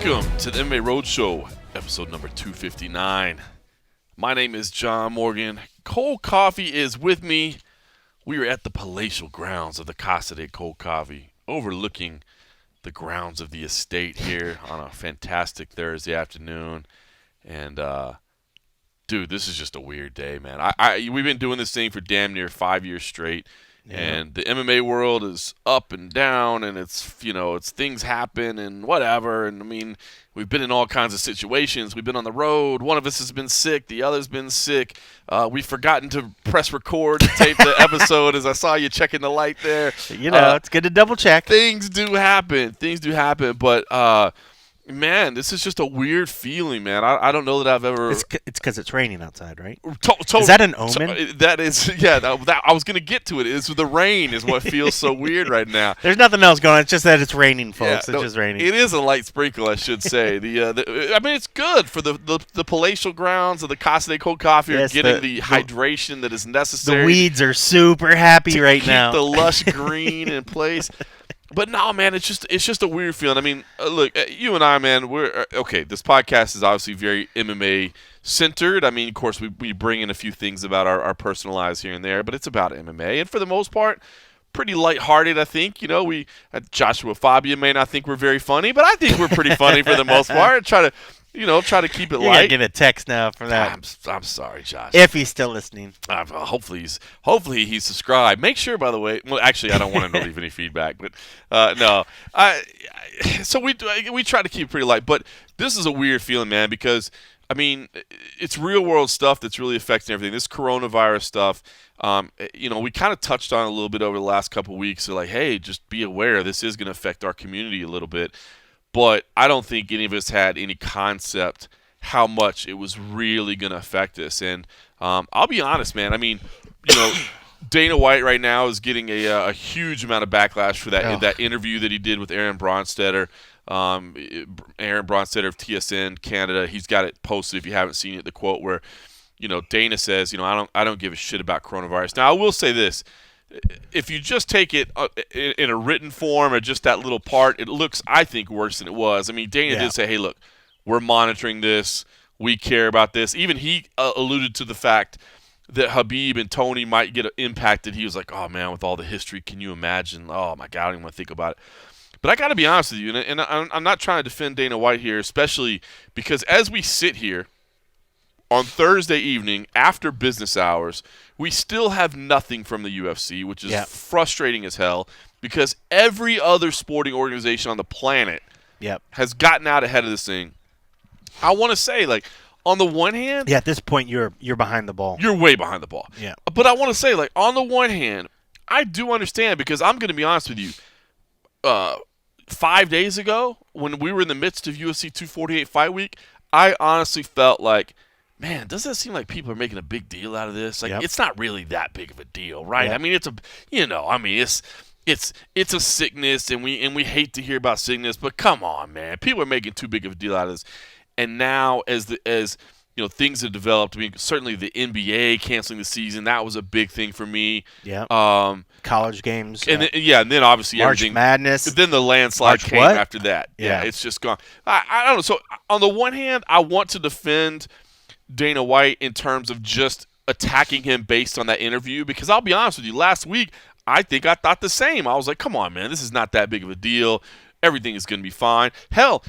Welcome to the MMA Roadshow, episode number 259. My name is John Morgan. Cold Coffee is with me. We are at the palatial grounds of the Casa de Cold Coffee, overlooking the grounds of the estate here on a fantastic Thursday afternoon. And, dude, this is just a weird day, man. We've been doing this thing for damn near 5 years straight. Yeah. And the MMA world is up and down, and it's things happen and whatever. And I mean, we've been in all kinds of situations. We've been on the road. One of us has been sick. The other's been sick. We've forgotten to press record to tape the episode. As I saw you checking the light there. It's good to double check. Things do happen. But man, this is just a weird feeling, man. I don't know that I've ever. It's because it's raining outside, right? Is that an omen? That is, yeah. I was gonna get to it. It's the rain is what feels so weird right now. There's nothing else going on. It's just that it's raining, folks. Yeah, it's just raining. It is a light sprinkle, I should say. I mean, it's good for the palatial grounds of the Casa de Cold Coffee are getting the hydration that is necessary. The weeds are super happy right now. Keep the lush green in place. But no, man, it's just a weird feeling. I mean, look, you and I, man, we're okay. This podcast is obviously very MMA centered. I mean, of course, we bring in a few things about our personal lives here and there, but it's about MMA, and for the most part, pretty lighthearted. I think Joshua Fabia may not think we're very funny, but I think we're pretty funny for the most part. Try to keep it light. You're gonna get a text now for that. I'm sorry, Josh. If he's still listening. Hopefully he's subscribed. Make sure, by the way. Well, actually, I don't want him to leave any feedback, but no. So we try to keep it pretty light, but this is a weird feeling, man, because I mean, it's real world stuff that's really affecting everything. This coronavirus stuff. We kind of touched on it a little bit over the last couple of weeks. So like, hey, just be aware this is going to affect our community a little bit. But I don't think any of us had any concept how much it was really going to affect us. And I'll be honest, man. I mean, Dana White right now is getting a huge amount of backlash for that interview that he did with Aaron Bronsteter. Aaron Bronsteter of TSN Canada. He's got it posted if you haven't seen it. The quote where, Dana says, I don't give a shit about coronavirus. Now I will say this. If you just take it in a written form or just that little part, it looks, I think, worse than it was. I mean, Dana did say, hey, look, we're monitoring this. We care about this. Even he alluded to the fact that Khabib and Tony might get impacted. He was like, oh, man, with all the history, can you imagine? Oh, my God, I don't even want to think about it. But I got to be honest with you, and I'm not trying to defend Dana White here, especially because as we sit here on Thursday evening after business hours, we still have nothing from the UFC, which is frustrating as hell because every other sporting organization on the planet has gotten out ahead of this thing. I want to say, like, on the one hand, at this point you're behind the ball. You're way behind the ball. Yeah. But I want to say, like, on the one hand, I do understand because I'm going to be honest with you. 5 days ago, when we were in the midst of UFC 248 fight week, I honestly felt like, man, doesn't it seem like people are making a big deal out of this? Like, it's not really that big of a deal, right? Yep. I mean, it's a sickness, and we hate to hear about sickness, but come on, man, people are making too big of a deal out of this. And now, as things have developed, I mean, certainly the NBA canceling the season, that was a big thing for me. Yeah. College games. And then obviously March everything. Madness. But then the landslide came after that. Yeah, it's just gone. I don't know. So on the one hand, I want to defend Dana White in terms of just attacking him based on that interview because I'll be honest with you, last week I thought the same. I was like, come on, man, this is not that big of a deal. Everything is going to be fine. Hell,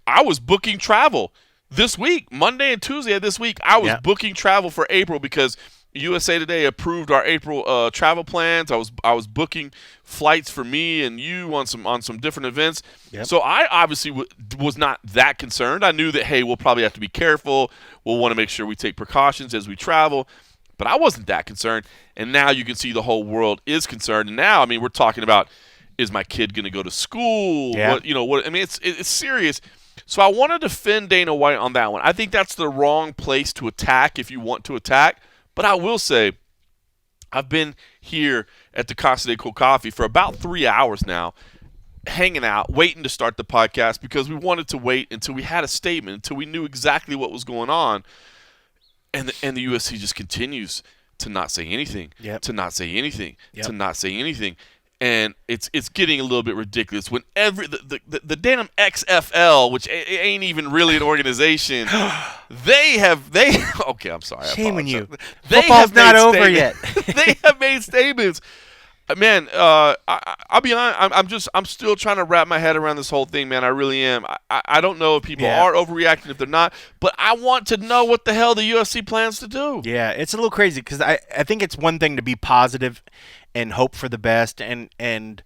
I was booking travel this week, Monday and Tuesday of this week. I was booking travel for April because USA Today approved our April travel plans. I was booking flights for me and you on some different events. Yep. So I obviously was not that concerned. I knew that, hey, we'll probably have to be careful. We'll want to make sure we take precautions as we travel. But I wasn't that concerned. And now you can see the whole world is concerned. And now, I mean, we're talking about, is my kid going to go to school? Yeah. I mean, it's serious. So I want to defend Dana White on that one. I think that's the wrong place to attack if you want to attack. But I will say, I've been here at the Casa de Cold Coffee for about 3 hours now, hanging out, waiting to start the podcast because we wanted to wait until we had a statement, until we knew exactly what was going on. And the UFC just continues to not say anything, to not say anything, to not say anything. and it's getting a little bit ridiculous when the damn XFL, which ain't even really an organization, they okay, I'm sorry, Shame on you. They Football's have not made over yet. They have made statements. Man, I'll be honest. I'm still trying to wrap my head around this whole thing, man. I really am. I don't know if people are overreacting, if they're not, but I want to know what the hell the UFC plans to do. Yeah, it's a little crazy because I think it's one thing to be positive and hope for the best and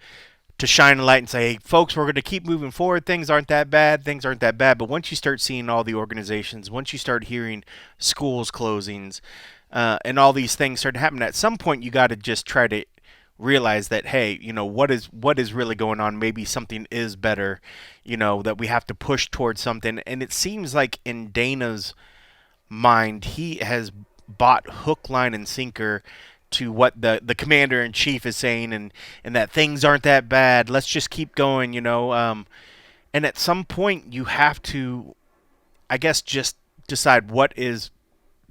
to shine a light and say, hey, folks, we're going to keep moving forward. Things aren't that bad. Things aren't that bad. But once you start seeing all the organizations, once you start hearing schools closings and all these things start to happen, at some point you got to just try to realize that, hey, what is really going on. Maybe something is better, that we have to push towards something. And it seems like in Dana's mind, he has bought hook, line, and sinker to what the commander in chief is saying, and that things aren't that bad. Let's just keep going, and at some point you have to, I guess, just decide what is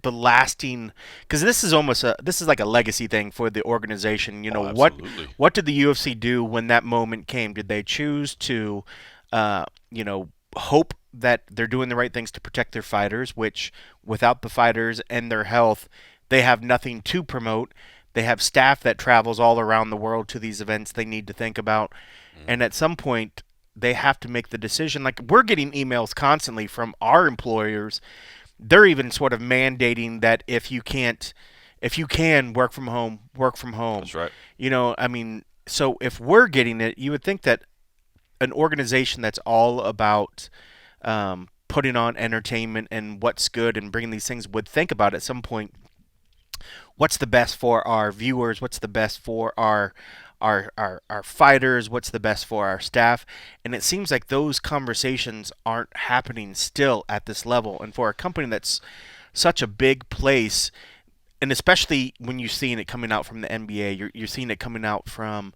the lasting, because this is like a legacy thing for the organization. What did the UFC do when that moment came? Did they choose to hope that they're doing the right things to protect their fighters, which without the fighters and their health, they have nothing to promote? They have staff that travels all around the world to these events they need to think about. And at some point they have to make the decision. Like, we're getting emails constantly from our employers. They're even sort of mandating that if you can work from home, work from home. That's right. So if we're getting it, you would think that an organization that's all about putting on entertainment and what's good and bringing these things would think about at some point, what's the best for our viewers? What's the best for our fighters? What's the best for our staff? And it seems like those conversations aren't happening still at this level. And for a company that's such a big place, and especially when you're seeing it coming out from the NBA, you're seeing it coming out from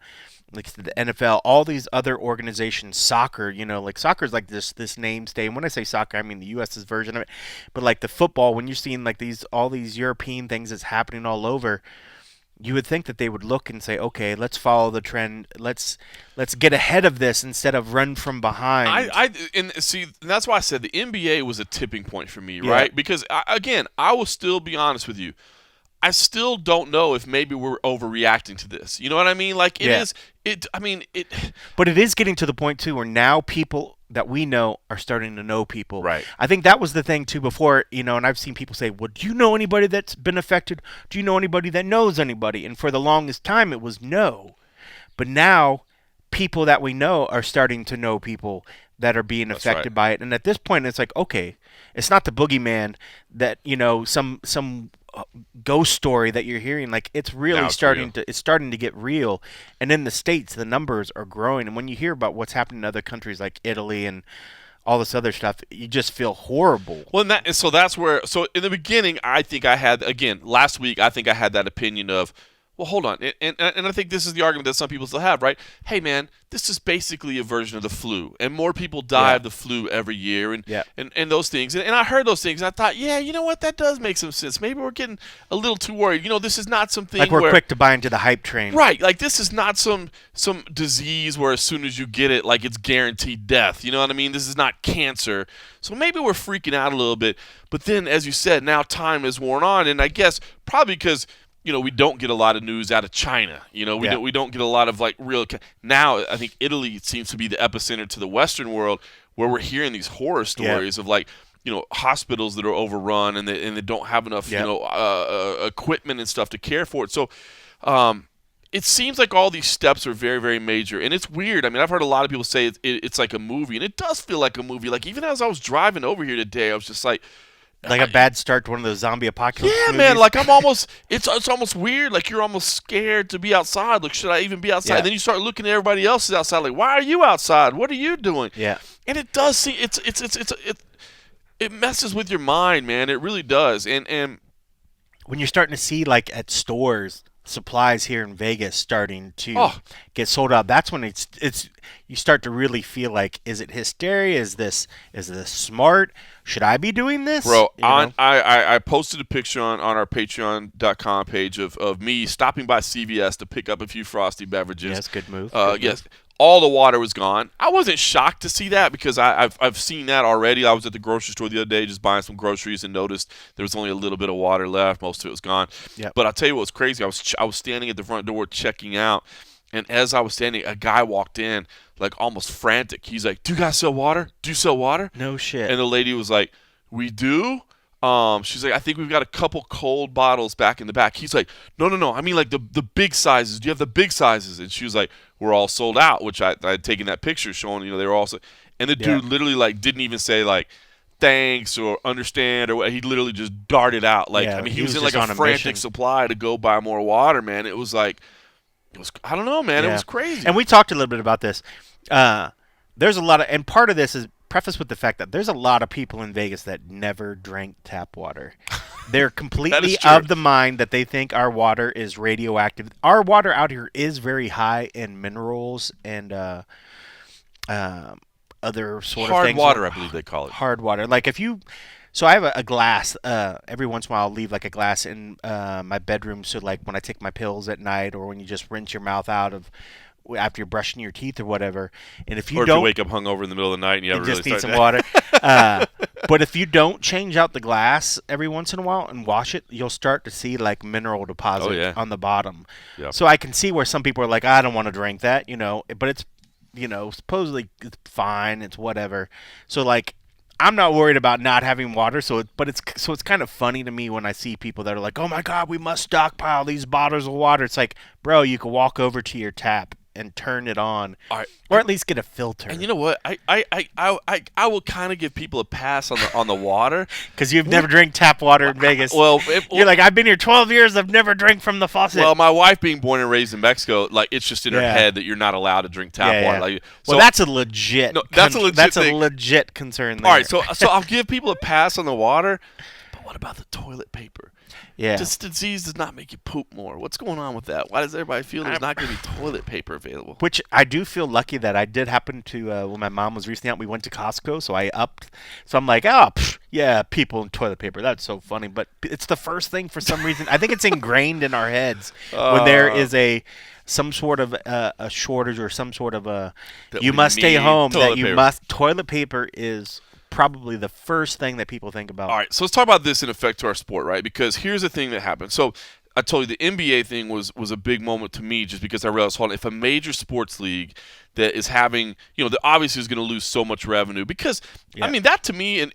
like the NFL, all these other organizations, soccer, like soccer's like this name stay. And when I say soccer, I mean the US's version of it. But like the football, when you're seeing like all these European things that's happening all over, you would think that they would look and say, okay, let's follow the trend. Let's get ahead of this instead of run from behind. And that's why I said the NBA was a tipping point for me, right? Because I will still be honest with you. I still don't know if maybe we're overreacting to this. You know what I mean? Like But it is getting to the point too where now people that we know are starting to know people. Right. I think that was the thing too before, and I've seen people say, well, do you know anybody that's been affected? Do you know anybody that knows anybody? And for the longest time it was no. But now people that we know are starting to know people that are being affected by it. And at this point it's like, okay, it's not the boogeyman that, some ghost story that you're hearing. Like, it's really starting to get real. And in the States, the numbers are growing. And when you hear about what's happening in other countries like Italy and all this other stuff, you just feel horrible. Well, that's where. So in the beginning, I think I had, again, last week, I think I had that opinion of, well, hold on. And I think this is the argument that some people still have, right? Hey, man, this is basically a version of the flu. And more people die of the flu every year and those things. And I heard those things, and I thought, yeah, you know what? That does make some sense. Maybe we're getting a little too worried. This is not something like we're quick to buy into the hype train. Right. Like, this is not some disease where as soon as you get it, like, it's guaranteed death. You know what I mean? This is not cancer. So maybe we're freaking out a little bit. But then, as you said, now time has worn on. And I guess probably because we don't get a lot of news out of China. We don't get a lot of like real. Now I think Italy seems to be the epicenter to the Western world, where we're hearing these horror stories of like hospitals that are overrun and they don't have enough equipment and stuff to care for it. So it seems like all these steps are very, very major, and it's weird. I mean, I've heard a lot of people say it's like a movie, and it does feel like a movie. Like, even as I was driving over here today, I was just like. Like a bad start to one of those zombie apocalypse movies. Man, like I'm almost it's almost weird, like you're almost scared to be outside. Like, should I even be outside? And then you start looking at everybody else is outside, like, why are you outside? What are you doing? Yeah. And it does seem it messes with your mind, man. It really does. And when you're starting to see like at stores supplies here in Vegas starting to Oh, get sold out, that's when it's you start to really feel like, is it hysteria? Is this smart? Should I be doing this? bro, I posted a picture on our Patreon.com page of me stopping by CVS to pick up a few frosty beverages. Yes, good move. Yes, all the water was gone. I wasn't shocked to see that because I've seen that already. I was at the grocery store the other day just buying some groceries and noticed there was only a little bit of water left. Most of it was gone. Yep. But I'll tell you what was crazy. I was standing at the front door checking out, and as I was standing, a guy walked in like almost frantic. He's like, "Do you guys sell water? Do you sell water?" No shit. And the lady was like, "We do." She's like, "I think we've got a couple cold bottles back in the back." He's like, "No, no, no. I mean like the big sizes. Do you have the big sizes?" And she was like, "We're all sold out," which I had taken that picture showing, they were all and the dude literally like didn't even say like thanks or understand or what. He literally just darted out. Like, Yeah, I mean, he he was was in like just a on a frantic mission. supply to go buy more water, man. It was like, I don't know, man. It Yeah. was crazy. And we talked a little bit about this. There's a lot of, and part of this is prefaced with the fact that there's a lot of people in Vegas that never drank tap water. They're completely true. of the mind that they think our water is radioactive. Our water out here is very high in minerals and other sort of Hard things. water, I believe they call it. Hard water. Like if you, so I have a glass. Every once in a while, I'll leave like a glass in my bedroom. So like when I take my pills at night, or when you just rinse your mouth out of after you're brushing your teeth or whatever. And if you Or if don't, you wake up hungover in the middle of the night and you haven't just really need some started. water. But if you don't change out the glass every once in a while and wash it, you'll start to see like mineral deposit Oh, yeah. on the bottom. Yeah. So I can see where some people are like, I don't want to drink that, but it's, supposedly it's fine, it's whatever. So like, I'm not worried about not having water. But it's kind of funny to me when I see people that are like, oh my God, we must stockpile these bottles of water. It's like, bro, you can walk over to your tap and turn it on, All right. or at least get a filter. And you know what? I will kind of give people a pass on the water. Because you've never drank tap water in Vegas. Well, You're like, I've been here 12 years. I've never drank from the faucet. well, my wife being born and raised in Mexico, like it's just in her Yeah. head that you're not allowed to drink tap Yeah, water. yeah. Like, Well, that's a legit. No, that's a legit thing. legit concern. There. all right. So I'll give people a pass on the water, but what about the toilet paper? yeah, This disease does not make you poop more. What's going on with that? Why does everybody feel there's not going to be toilet paper available? which I do feel lucky that I did happen to. When my mom was recently out, we went to Costco, so I upped. So I'm like, oh, yeah, people and toilet paper. That's so funny. But it's the first thing for some reason. I think it's ingrained in our heads when there is some sort of a shortage or some sort of a That you we must stay need home. That toilet you paper. must. Toilet paper is probably the first thing that people think about. All right, so let's talk about this in effect to our sport, right? Because here's the thing that happened. So I told you the NBA thing was a big moment to me just because I realized, hold on, if a major sports league that is having, that obviously is going to lose so much revenue because, Yeah. I mean, that to me, and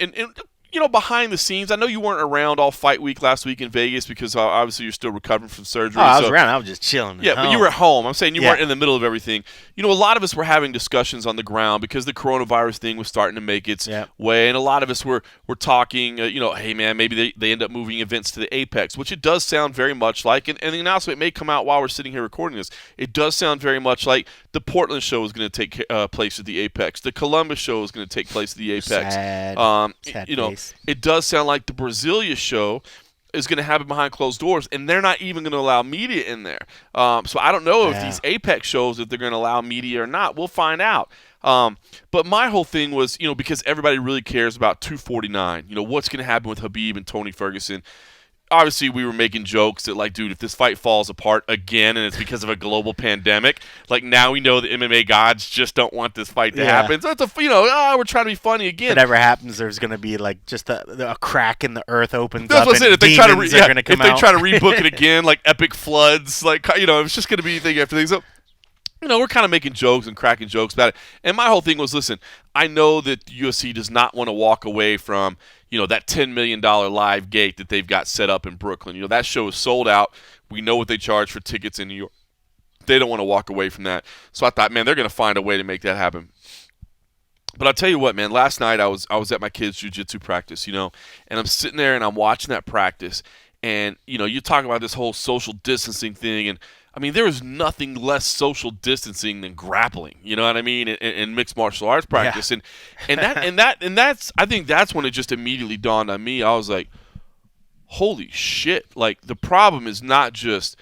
behind the scenes, I know you weren't around all fight week last week in Vegas because obviously you're still recovering from surgery. Oh, I was so- around. I was just chilling. at Yeah, but you home. were at home. I'm saying you Yeah. weren't in the middle of everything. A lot of us were having discussions on the ground because the coronavirus thing was starting to make its Yeah. way, and a lot of us were talking. Hey man, maybe they end up moving events to the Apex, which it does sound very much like. And the announcement may come out while we're sitting here recording this. It does sound very much like the Portland show is going to take place at the Apex. The Columbus show is going to take place at the Apex. Sad. Sad You know, face. it does sound like the Brasilia show is going to happen behind closed doors, and they're not even going to allow media in there. So I don't know if Yeah. these Apex shows, if they're going to allow media or not. We'll find out. But my whole thing was, because everybody really cares about 249, what's going to happen with Habib and Tony Ferguson. Obviously, we were making jokes that, like, dude, if this fight falls apart again and it's because of a global pandemic, like, now we know the MMA gods just don't want this fight to Yeah. happen. So it's we're trying to be funny again. If it ever happens, there's going to be like just a crack in the earth opens That's up what I said. and If they try to, demons are going to if come they out. try to rebook it again, like epic floods, like it's just going to be thing after thing. So, we're kind of making jokes and cracking jokes about it. And my whole thing was, listen, I know that the UFC does not want to walk away from that $10 million live gate that they've got set up in Brooklyn. That show is sold out. We know what they charge for tickets in New York. They don't want to walk away from that. So I thought, man, they're going to find a way to make that happen. But I'll tell you what, man, last night I was at my kids' jiu-jitsu practice, and I'm sitting there and I'm watching that practice. And, you talk about this whole social distancing thing. And, I mean, there is nothing less social distancing than grappling, you know what I mean, in mixed martial arts practice. Yeah. And that's I think that's when it just immediately dawned on me. I was like, holy shit. Like, the problem is not just,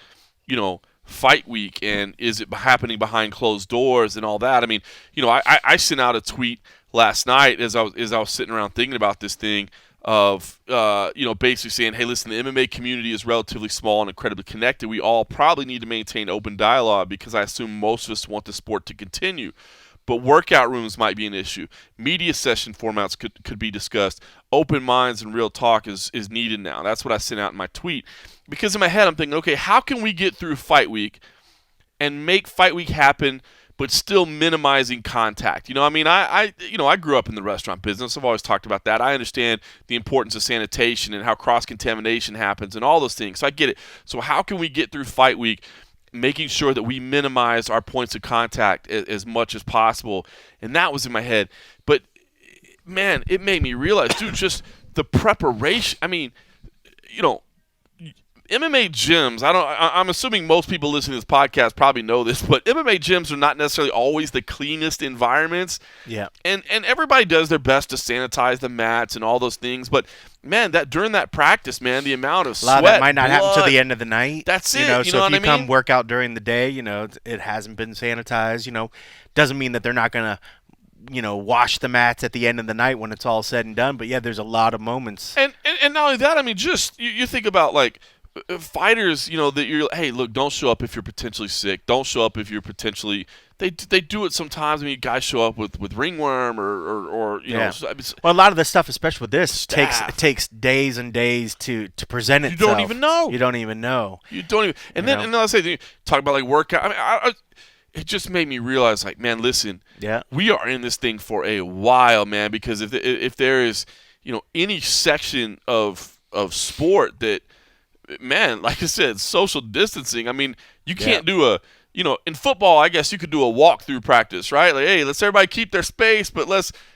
fight week, and is it happening behind closed doors and all that. I mean, I sent out a tweet last night as I was sitting around thinking about this thing of basically saying, hey, listen, the MMA community is relatively small and incredibly connected. We all probably need to maintain open dialogue because I assume most of us want the sport to continue. But workout rooms might be an issue. Media session formats could be discussed. Open minds and real talk is needed now. That's what I sent out in my tweet. Because in my head I'm thinking, okay, how can we get through fight week and make fight week happen but still minimizing contact? I grew up in the restaurant business. I've always talked about that. I understand the importance of sanitation and how cross-contamination happens and all those things. So I get it. So how can we get through fight week making sure that we minimize our points of contact as much as possible? And that was in my head. But, man, it made me realize, dude, just the preparation. I mean, MMA gyms, I'm assuming most people listening to this podcast probably know this, but MMA gyms are not necessarily always the cleanest environments. Yeah. And everybody does their best to sanitize the mats and all those things, but man, that during that practice, man, the amount of sweat, a lot of that might not blood, happen till the end of the night. That's it. So if you come mean? work out during the day, it hasn't been sanitized. Doesn't mean that they're not gonna wash the mats at the end of the night when it's all said and done. But yeah, there's a lot of moments. And not only that, I mean, just you think about like fighters, that you're, hey, look, don't show up if you're potentially sick. Don't show up if you're potentially. They do it sometimes. I mean, guys show up with ringworm or yeah. know. Well, a lot of the stuff, especially with this, Staff. takes days and days to present itself. You don't even know. You don't even know. You don't even. And then let's say talk about like workout. I mean, it just made me realize, like, man, listen. Yeah. We are in this thing for a while, man. Because if there is any section of sport that, man, like I said, social distancing. I mean, you can't do in football, I guess you could do a walkthrough practice, right? Like, hey, let's everybody keep their space, but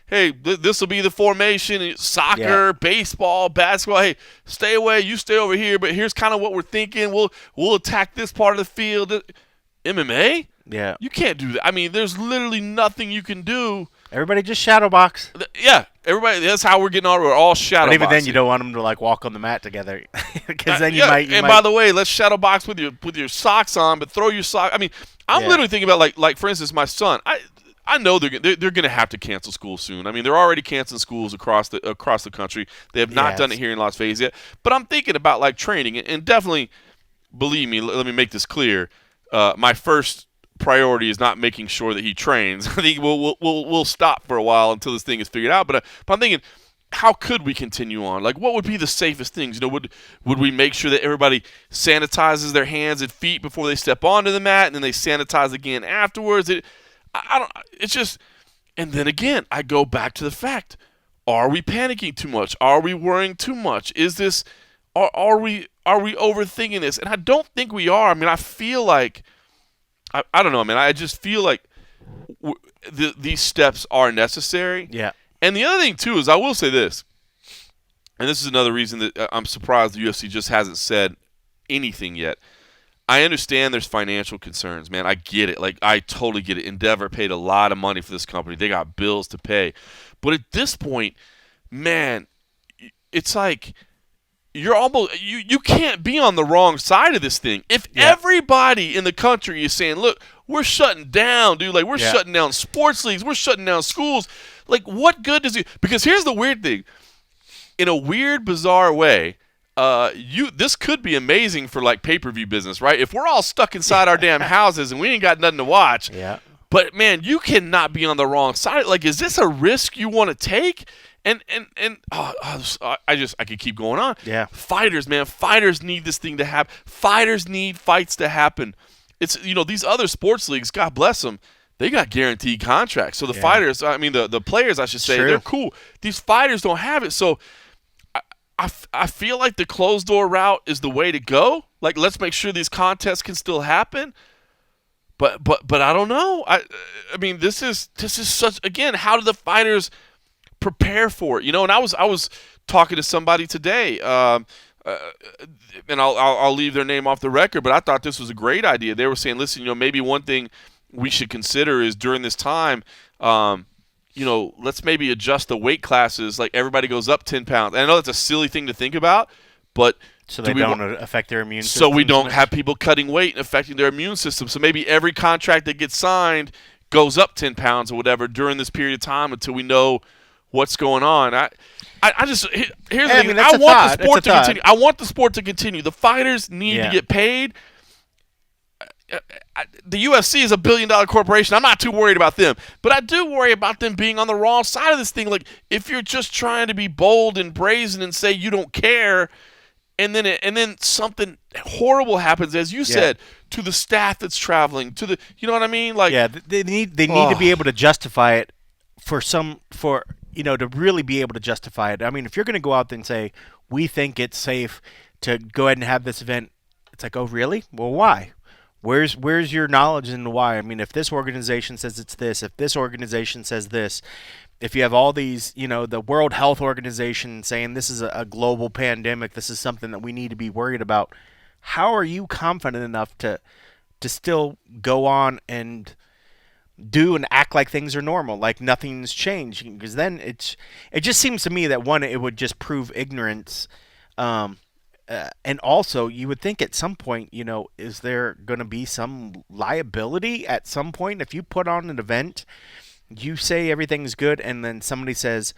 this will be the formation. Soccer, baseball, basketball. Hey, stay away. You stay over here, but here's kind of what we're thinking. We'll attack this part of the field. MMA? Yeah. You can't do that. I mean, there's literally nothing you can do. Everybody just shadow box. Yeah, everybody. That's how we're getting on. We're all shadow boxing. But even then, you don't want them to like walk on the mat together, because then you might. By the way, let's shadow box with your socks on, but throw your sock. I mean, I'm literally thinking about like for instance, my son. I know they're going to have to cancel school soon. I mean, they're already canceling schools across the country. They have not done it here in Las Vegas yet. But I'm thinking about like training, and definitely, believe me. Let me make this clear. My first priority is not making sure that he trains. I think we'll stop for a while until this thing is figured out. But I'm thinking, how could we continue on? Like, what would be the safest things? Would we make sure that everybody sanitizes their hands and feet before they step onto the mat, and then they sanitize again afterwards? I don't. It's just, and then again, I go back to the fact: are we panicking too much? Are we worrying too much? Is this? Are we overthinking this? And I don't think we are. I mean, I feel like. I don't know, man. I just feel like these steps are necessary. Yeah. And the other thing, too, is I will say this, and this is another reason that I'm surprised the UFC just hasn't said anything yet. I understand there's financial concerns, man. I get it. Like, I totally get it. Endeavor paid a lot of money for this company. They got bills to pay. But at this point, man, it's like – you're almost you can't be on the wrong side of this thing. If everybody in the country is saying, look, we're shutting down, dude, like we're shutting down sports leagues, we're shutting down schools, like what good does it? Because here's the weird thing. In a weird, bizarre way, this could be amazing for like pay-per-view business, right? If we're all stuck inside our damn houses and we ain't got nothing to watch. Yeah. But man, you cannot be on the wrong side. Like, is this a risk you want to take? And I could keep going on. Yeah. Fighters, man. Fighters need this thing to happen. Fighters need fights to happen. It's, these other sports leagues, God bless them, they got guaranteed contracts. So the fighters, I mean, the players, I should say, they're cool. These fighters don't have it. So I feel like the closed door route is the way to go. Like, let's make sure these contests can still happen. But I don't know. I mean, this is such, again, how do the fighters prepare for it, and I was talking to somebody today, and I'll leave their name off the record, but I thought this was a great idea. They were saying, listen, maybe one thing we should consider is during this time, let's maybe adjust the weight classes. Like everybody goes up 10 pounds. And I know that's a silly thing to think about, but So Do they we don't wa- affect their immune so system. we don't have people cutting weight and affecting their immune system. So maybe every contract that gets signed goes up 10 pounds or whatever during this period of time until we know what's going on. I just here's the I thing. mean, that's I a want thought. the sport It's a to thought. continue. I want the sport to continue. The fighters need to Yeah. get paid. The UFC is a billion-dollar corporation. I'm not too worried about them, but I do worry about them being on the wrong side of this thing. Like if you're just trying to be bold and brazen and say you don't care, and then something horrible happens, as you said, to the staff that's traveling, to the, you know what I mean? Like, Yeah, they need to be able to justify it to really be able to justify it. I mean, if you're going to go out there and say we think it's safe to go ahead and have this event, it's like, oh really? Well, why? Where's your knowledge and why? I mean, if this organization says it's this, if this organization says this, if you have all these, the World Health Organization saying this is a global pandemic, this is something that we need to be worried about, how are you confident enough to still go on and do and act like things are normal, like nothing's changed? Because then it just seems to me that one, it would just prove ignorance. And also, you would think at some point, is there going to be some liability at some point if you put on an event, you say everything's good, and then somebody says,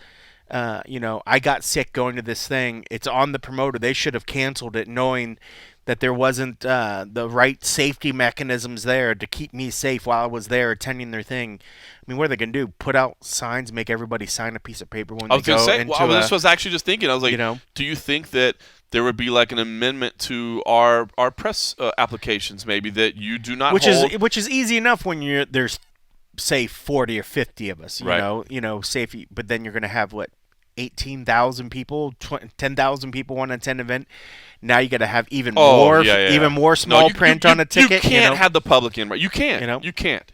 I got sick going to this thing. It's on the promoter. They should have canceled it, knowing that there wasn't the right safety mechanisms there to keep me safe while I was there attending their thing. I mean, what are they going to do? Put out signs, make everybody sign a piece of paper when I they was going go to say, into this was actually just thinking. I was like, do you think that there would be like an amendment to our press applications, maybe, that you do not hold? Which is easy enough when there's, say, 40 or 50 of us, safe, but then you're going to have 18,000 people, 10,000 people want to attend an event. Now you got to have even more small print on a ticket. You can't have the public in, right? You can't. You can't.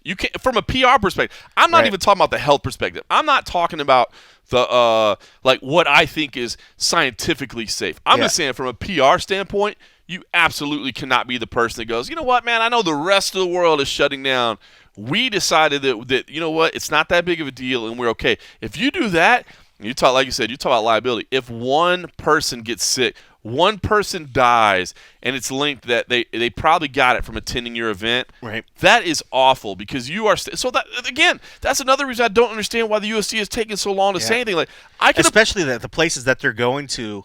From a PR perspective. I'm not even talking about the health perspective. I'm not talking about the what I think is scientifically safe. I'm just saying from a PR standpoint, you absolutely cannot be the person that goes, you know what, man? I know the rest of the world is shutting down. We decided that you know what, it's not that big of a deal, and we're okay. If you do that, you talk, like you said, you talk about liability. If one person gets sick, one person dies, and it's linked that they probably got it from attending your event, right? That is awful, because you are so that again. That's another reason I don't understand why the UFC is taking so long to say anything. Like especially that the places that they're going to,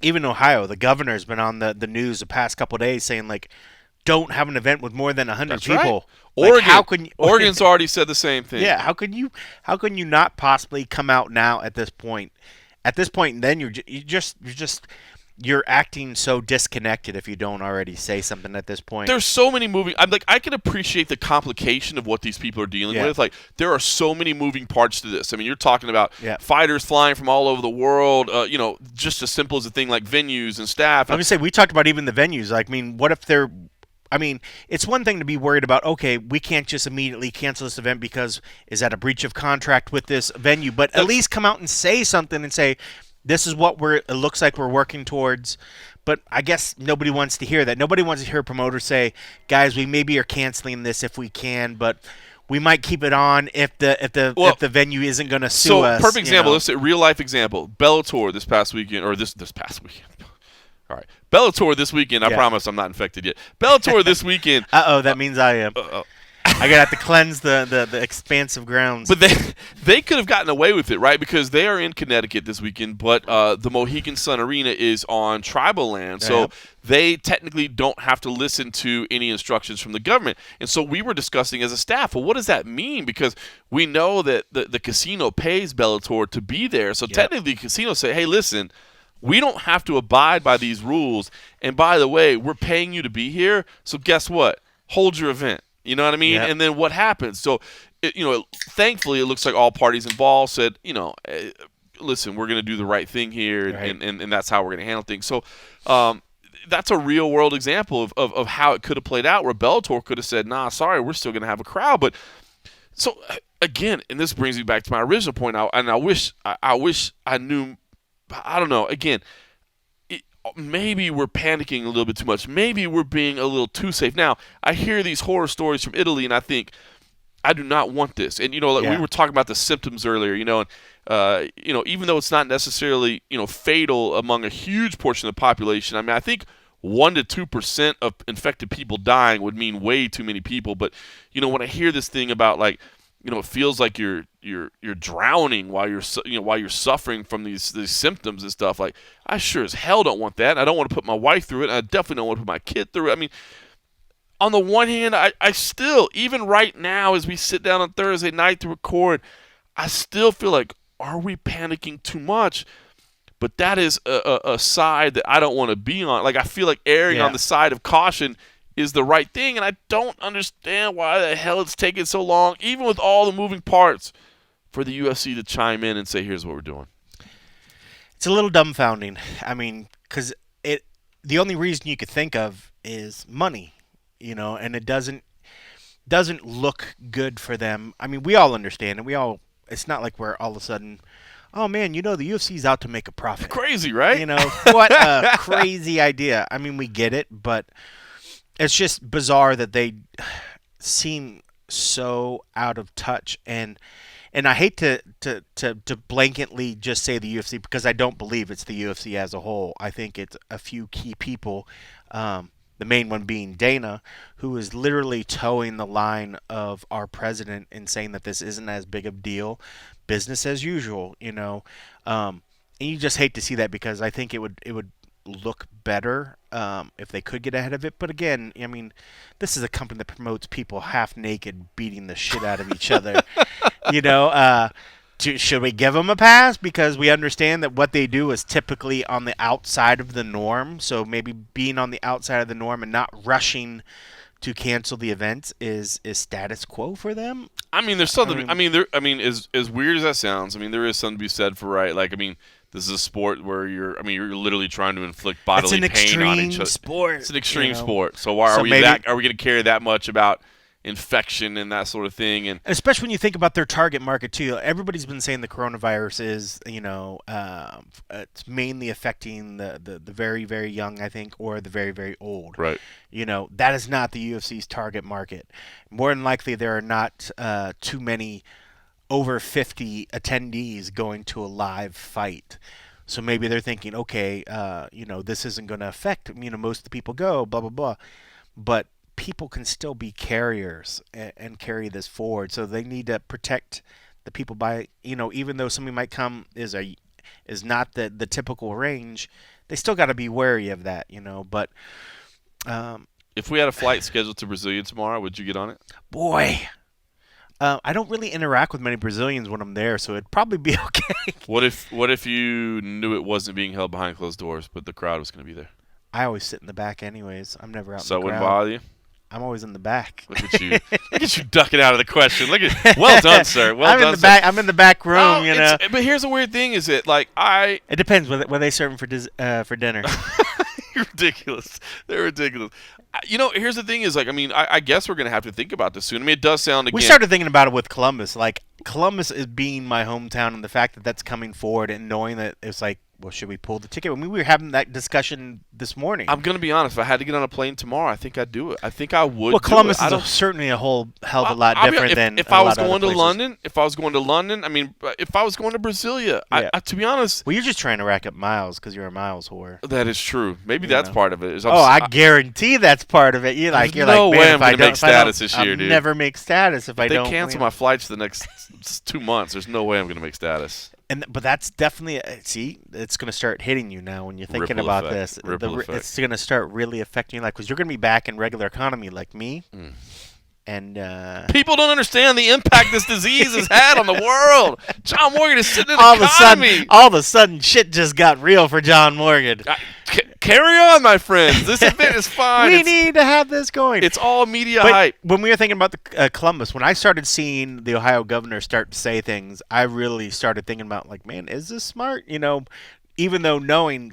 even Ohio, the governor's been on the news the past couple of days saying don't have an event with more than 100 people. Right. Oregon's already said the same thing. Yeah, how can you not possibly come out now at this point? At this point, then you're acting so disconnected if you don't already say something at this point. There's so many moving. I can appreciate the complication of what these people are dealing with. Like, there are so many moving parts to this. I mean, you're talking about fighters flying from all over the world. Just as simple as a thing like venues and staff. I'm gonna say, we talked about even the venues. Like, I mean, what if they're? I mean, it's one thing to be worried about, okay, we can't just immediately cancel this event because is that a breach of contract with this venue? But at least come out and say something and say, this is what it looks like we're working towards. But I guess nobody wants to hear that. Nobody wants to hear a promoter say, guys, we maybe are canceling this if we can, but we might keep it on if the venue isn't going to sue us. So, perfect example. Let's say real life example. Bellator this past weekend, or this past weekend. All right, Bellator this weekend. I promise I'm not infected yet. Bellator this weekend. That means I am. I gotta have to cleanse the expansive grounds. But they could have gotten away with it, right? Because they are in Connecticut this weekend, but the Mohegan Sun Arena is on tribal land, so they technically don't have to listen to any instructions from the government. And so we were discussing as a staff, well, what does that mean? Because we know that the casino pays Bellator to be there, so technically the casino say, hey, listen, we don't have to abide by these rules. And by the way, we're paying you to be here, so guess what? Hold your event. You know what I mean? Yep. And then what happens? So, thankfully, it looks like all parties involved said, listen, we're going to do the right thing here, and that's how we're going to handle things. So, that's a real-world example of how it could have played out, where Bellator could have said, nah, sorry, we're still going to have a crowd. But so, again, and this brings me back to my original point, and I wish I knew. I don't know. Again, maybe we're panicking a little bit too much. Maybe we're being a little too safe. Now, I hear these horror stories from Italy, and I think I do not want this. And like we were talking about the symptoms earlier, and even though it's not necessarily fatal among a huge portion of the population. I mean, I think 1 to 2% of infected people dying would mean way too many people. But when I hear this thing about like, it feels like you're drowning while you're suffering from these symptoms and stuff. Like, I sure as hell don't want that. I don't want to put my wife through it. And I definitely don't want to put my kid through it. I mean, on the one hand, I still, even right now as we sit down on Thursday night to record, I still feel like, are we panicking too much? But that is a side that I don't want to be on. Like, I feel like erring on the side of caution is the right thing, and I don't understand why the hell it's taking so long, even with all the moving parts, for the UFC to chime in and say, here's what we're doing. It's a little dumbfounding. I mean, because the only reason you could think of is money. And it doesn't look good for them. I mean, we all understand, and it's not like we're all of a sudden, oh man, the UFC's out to make a profit. Crazy, right? What a crazy idea. I mean, we get it, but it's just bizarre that they seem so out of touch, and I hate to blanketly just say the UFC, because I don't believe it's the UFC as a whole. I think it's a few key people. The main one being Dana, who is literally towing the line of our president and saying that this isn't as big of a deal, business as usual, and you just hate to see that, because I think it would look better if they could get ahead of it. But again, I mean, this is a company that promotes people half naked beating the shit out of each other. Should we give them a pass? Because we understand that what they do is typically on the outside of the norm. So maybe being on the outside of the norm and not rushing to cancel the event is status quo for them. I mean, there's something. I mean, as weird as that sounds, I mean, there is something to be said for Like, I mean, this is a sport where you're literally trying to inflict bodily pain on each other. Sport. It's an extreme sport. So why are we going to care that much about infection and that sort of thing? And especially when you think about their target market too. Everybody's been saying the coronavirus is, it's mainly affecting the very, very young, I think, or the very, very old. Right. That is not the UFC's target market. More than likely, there are not too many over 50 attendees going to a live fight. So maybe they're thinking, okay, this isn't going to affect, most of the people go, blah, blah, blah. But people can still be carriers and carry this forward. So they need to protect the people by, even though somebody might come is not the typical range, they still got to be wary of that, But if we had a flight scheduled to Brasilia tomorrow, would you get on it? Boy, I don't really interact with many Brazilians when I'm there, so it'd probably be okay. What if you knew it wasn't being held behind closed doors, but the crowd was going to be there? I always sit in the back anyways. I'm never out in the crowd. So it wouldn't bother you? I'm always in the back. Look at you! Look at you ducking out of the question. Well done, sir. I'm in the back. I'm in the back room. But here's the weird thing: is it like It depends what they serving for dinner. You're ridiculous. They're ridiculous. Here's the thing: is like, I mean, I guess we're gonna have to think about this soon. I mean, it does sound. Again, we started thinking about it with Columbus. Like, Columbus is being my hometown, and the fact that that's coming forward, and knowing that it's like, well, should we pull the ticket? I mean, we were having that discussion this morning. I'm going to be honest. If I had to get on a plane tomorrow, I think I'd do it. I think I would. Well, Columbus is certainly a whole hell of a lot different than if I was going to London. If I was going to London, I mean, if I was going to Brasilia, yeah. to be honest. Well, you're just trying to rack up miles because you're a miles whore. That is true. Maybe that's part of it. I guarantee that's part of it. You're like, no way I'm going to make status this year, dude. I'll never make status if I don't. They cancel my flights for the next 2 months. There's no way I'm going to make status. But that's definitely it's going to start hitting you now when you're thinking about this. It's going to start really affecting you, because you're going to be back in regular economy like me. And people don't understand the impact this disease has had on the world. John Morgan is sitting in the economy. All of a sudden, shit just got real for John Morgan. Carry on, my friends. This event is fine. We need to have this going. It's all media hype. When we were thinking about the Columbus, when I started seeing the Ohio governor start to say things, I really started thinking about, like, man, is this smart? Even though knowing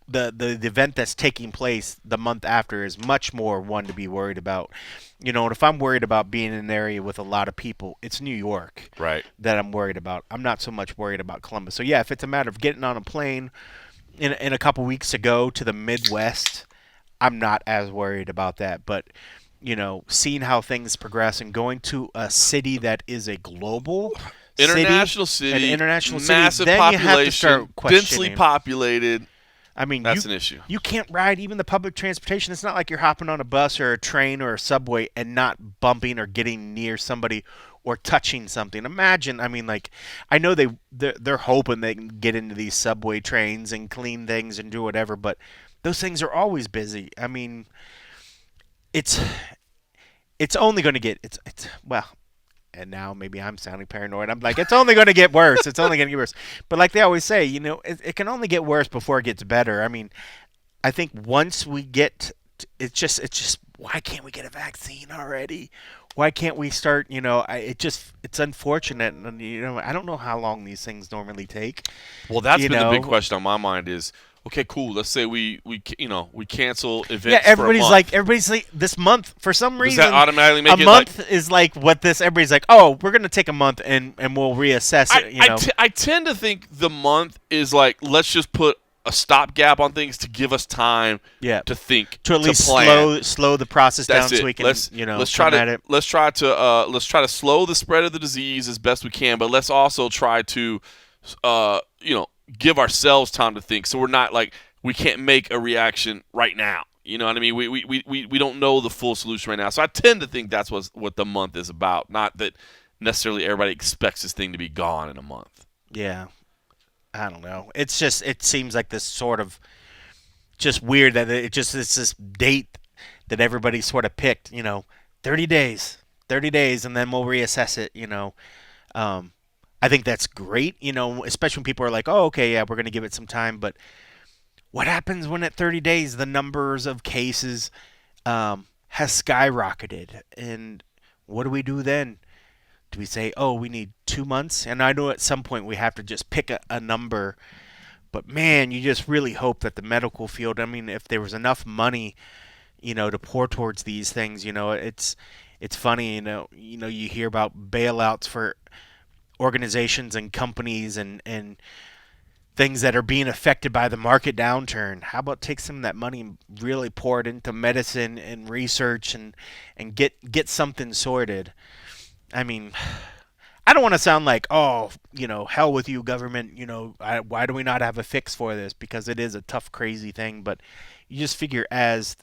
the event that's taking place the month after is much more one to be worried about. And if I'm worried about being in an area with a lot of people, it's New York that I'm worried about. I'm not so much worried about Columbus. So, yeah, if it's a matter of getting on a plane in a couple weeks to go to the Midwest, I'm not as worried about that. But, seeing how things progress and going to a city that is a global International an city, international city, massive then you have to population, start densely questioning. populated. I mean, That's an issue. you can't ride even the public transportation. It's not like you're hopping on a bus or a train or a subway and not bumping or getting near somebody or touching something. Imagine, I mean, like, I know they're hoping they can get into these subway trains and clean things and do whatever, but those things are always busy. I mean, it's it's only going to get it's well, and now maybe I'm sounding paranoid. I'm like, it's only going to get worse. It's only going to get worse. But like they always say, it can only get worse before it gets better. I mean, I think once we get, it's just why can't we get a vaccine already? Why can't we start? It's unfortunate, and I don't know how long these things normally take. Well, that's You been the big know, question on my mind is, okay, cool. Let's say we cancel yeah, events for a month. everybody's like this month for some Does that reason. automatically A make it like month is like what this. Everybody's like, oh, we're gonna take a month and we'll reassess it. I tend to think the month is like, let's just put a stopgap on things to give us time Yeah, to think, to at least plan. slow the process That's down it. so we can Let's try come at it. let's try to slow the spread of the disease as best we can, but let's also try to give ourselves time to think, so we're not like, we can't make a reaction right now. You know what I mean? We don't know the full solution right now. So I tend to think that's what the month is about. Not that necessarily everybody expects this thing to be gone in a month. Yeah, I don't know. It seems like this sort of just weird that it's this date that everybody sort of picked. 30 days, 30 days, and then we'll reassess it. Um, I think that's great. Especially when people are like, oh, okay, yeah, we're gonna give it some time, but what happens when at 30 days the numbers of cases has skyrocketed? And what do we do then? Do we say, oh, we need 2 months? And I know at some point we have to just pick a number. But man, you just really hope that the medical field, I mean, if there was enough money, to pour towards these things, it's funny, you hear about bailouts for organizations and companies and things that are being affected by the market downturn. How about take some of that money and really pour it into medicine and research and get something sorted? I mean, I don't want to sound like, oh, hell with you, government. Why do we not have a fix for this? Because it is a tough, crazy thing. But you just figure, as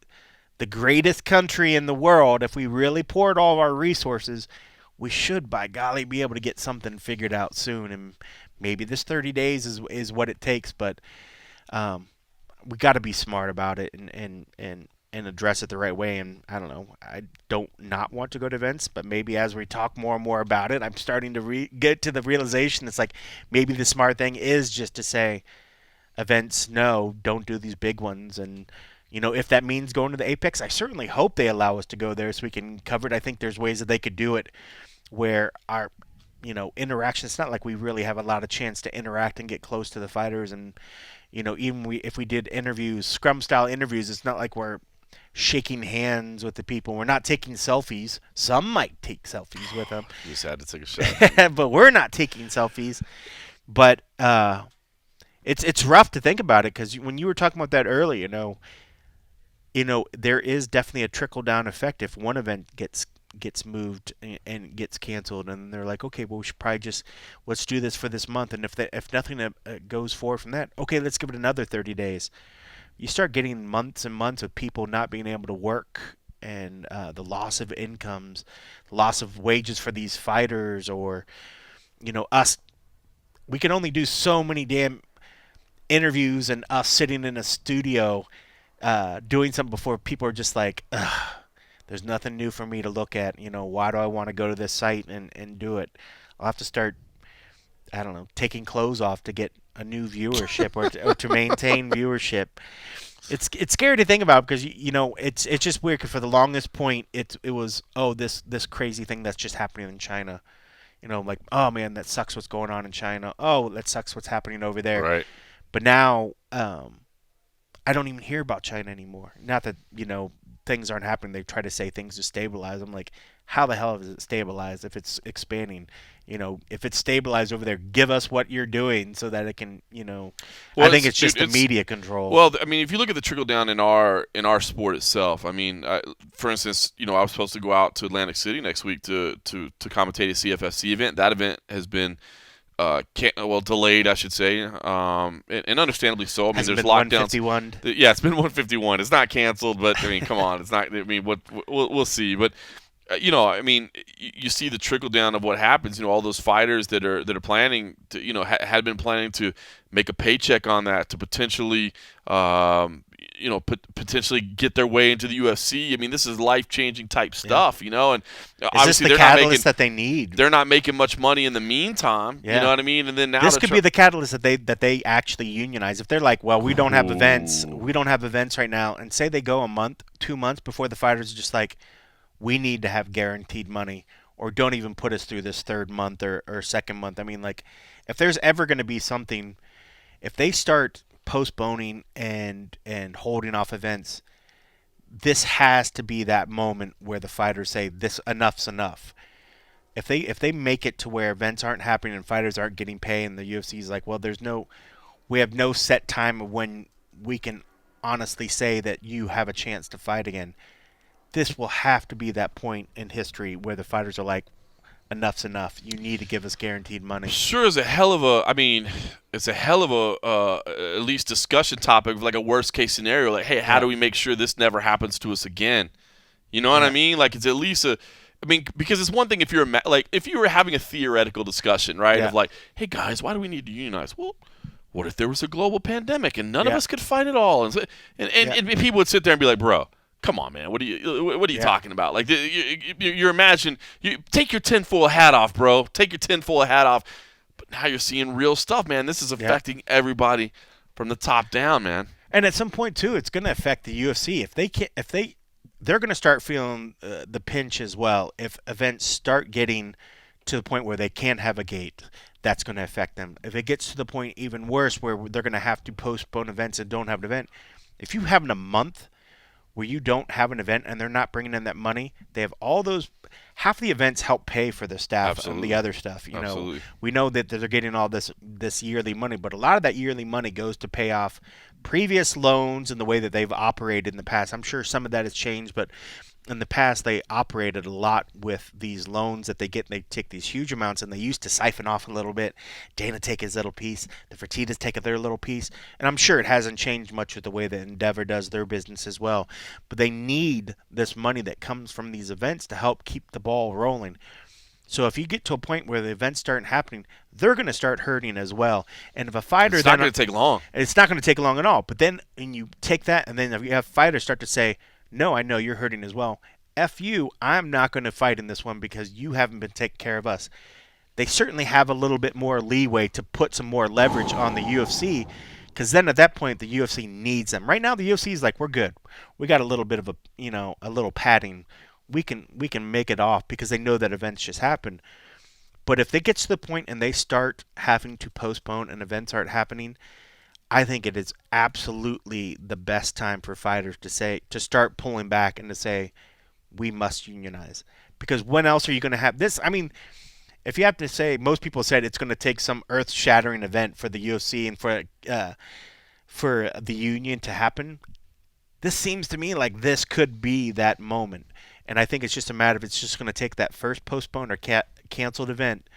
the greatest country in the world, if we really poured all of our resources, we should, by golly, be able to get something figured out soon. And maybe this 30 days is what it takes. But we got to be smart about it and address it the right way. And I don't know, I don't not want to go to events, but maybe as we talk more and more about it, I'm starting to get to the realization it's like maybe the smart thing is just to say, events, no, don't do these big ones. And if that means going to the Apex, I certainly hope they allow us to go there so we can cover it. I think there's ways that they could do it where our interaction, it's not like we really have a lot of chance to interact and get close to the fighters. And even if we did interviews, scrum style interviews, it's not like we're shaking hands with the people. We're not taking selfies. Some might take selfies with them. You just had to take a shot. But we're not taking selfies. But it's rough to think about it, because when you were talking about that earlier, there is definitely a trickle down effect if one event gets moved and gets canceled, and they're like, okay, well, we should probably just let's do this for this month, and if nothing goes forward from that, okay, let's give it another 30 days. You start getting months and months of people not being able to work, and the loss of incomes, loss of wages for these fighters, or us. We can only do so many damn interviews, and us sitting in a studio doing something before people are just like, ugh, there's nothing new for me to look at. Why do I want to go to this site and do it? I'll have to start, I don't know, taking clothes off to get a new viewership or to maintain viewership. It's scary to think about, because it's just weird, because for the longest point it was, oh, this crazy thing that's just happening in China. Like, oh man, that sucks what's going on in China. Oh, that sucks what's happening over there. Right. But now I don't even hear about China anymore. Not that things aren't happening. They try to say things to stabilize. I'm like, how the hell is it stabilized if it's expanding? If it's stabilized over there, give us what you're doing so that it can, I Well, think it's just dude, the media control. well, I mean, if you look at the trickle down in our sport itself, I mean, for instance, I was supposed to go out to Atlantic City next week to commentate a CFFC event. That event has been delayed, I should say, and understandably so. I mean, Hasn't there's been lockdowns. 151. Yeah, it's been 151. It's not canceled, but I mean, come on, it's not. I mean, what we'll see, but. I mean, you see the trickle down of what happens. All those fighters that are planning to, had been planning to make a paycheck on that to potentially, potentially get their way into the UFC. I mean, this is life-changing type stuff, and Is this obviously the they're not catalyst making that they need? they're not making much money in the meantime. Yeah. You know what I mean? And then now This they're could be the catalyst that they actually unionize. If they're like, well, we don't have events, right now, and say they go a month, 2 months before the fighters are just like, we need to have guaranteed money, or don't even put us through this third month or second month. I mean, like, if there's ever going to be something, if they start postponing and holding off events, this has to be that moment where the fighters say, this enough's enough. If they make it to where events aren't happening and fighters aren't getting paid, and the UFC is like, well, we have no set time of when we can honestly say that you have a chance to fight again. This will have to be that point in history where the fighters are like, enough's enough. You need to give us guaranteed money. Sure is a hell of a. I mean, it's a hell of a at least discussion topic of like a worst case scenario. Like, hey, how do we make sure this never happens to us again? You know what I mean? Like, it's at least a. I mean, because it's one thing if you're if you were having a theoretical discussion, right? Of like, hey guys, why do we need to unionize? Well, what if there was a global pandemic and none of us could fight at all? And people would sit there and be like, bro. Come on, man. What are you talking about? Like, you imagine, you take your tinfoil hat off, bro. Take your tinfoil hat off. But now you're seeing real stuff, man. This is affecting everybody from the top down, man. And at some point too, it's going to affect the UFC. They're going to start feeling the pinch as well. If events start getting to the point where they can't have a gate, that's going to affect them. If it gets to the point even worse where they're going to have to postpone events and don't have an event, if you have in a month where you don't have an event and they're not bringing in that money, they have all those. Half the events help pay for the staff and the other stuff. We know that they're getting all this yearly money, but a lot of that yearly money goes to pay off previous loans and the way that they've operated in the past. I'm sure some of that has changed, but in the past they operated a lot with these loans that they get. And they take these huge amounts, and they used to siphon off a little bit. Dana take his little piece, the Fertittas take their little piece, and I'm sure it hasn't changed much with the way that Endeavor does their business as well. But they need this money that comes from these events to help keep the ball rolling. So if you get to a point where the events start happening, they're going to start hurting as well. And if a fighter, it's not going to take long. It's not going to take long at all. But then, and you take that, and then if you have fighters start to say, no, I know you're hurting as well. F you, I'm not going to fight in this one because you haven't been taking care of us. They certainly have a little bit more leeway to put some more leverage on the UFC, because then at that point the UFC needs them. Right now the UFC is like, we're good. We got a little bit of a little padding. We can make it off because they know that events just happen. But if they get to the point and they start having to postpone and events aren't happening, I think it is absolutely the best time for fighters to start pulling back and to say, we must unionize. Because when else are you going to have this? I mean, if you have to say, most people said it's going to take some earth-shattering event for the UFC and for the union to happen. This seems to me like this could be that moment. And I think it's just a matter of it's just going to take that first postponed or canceled event,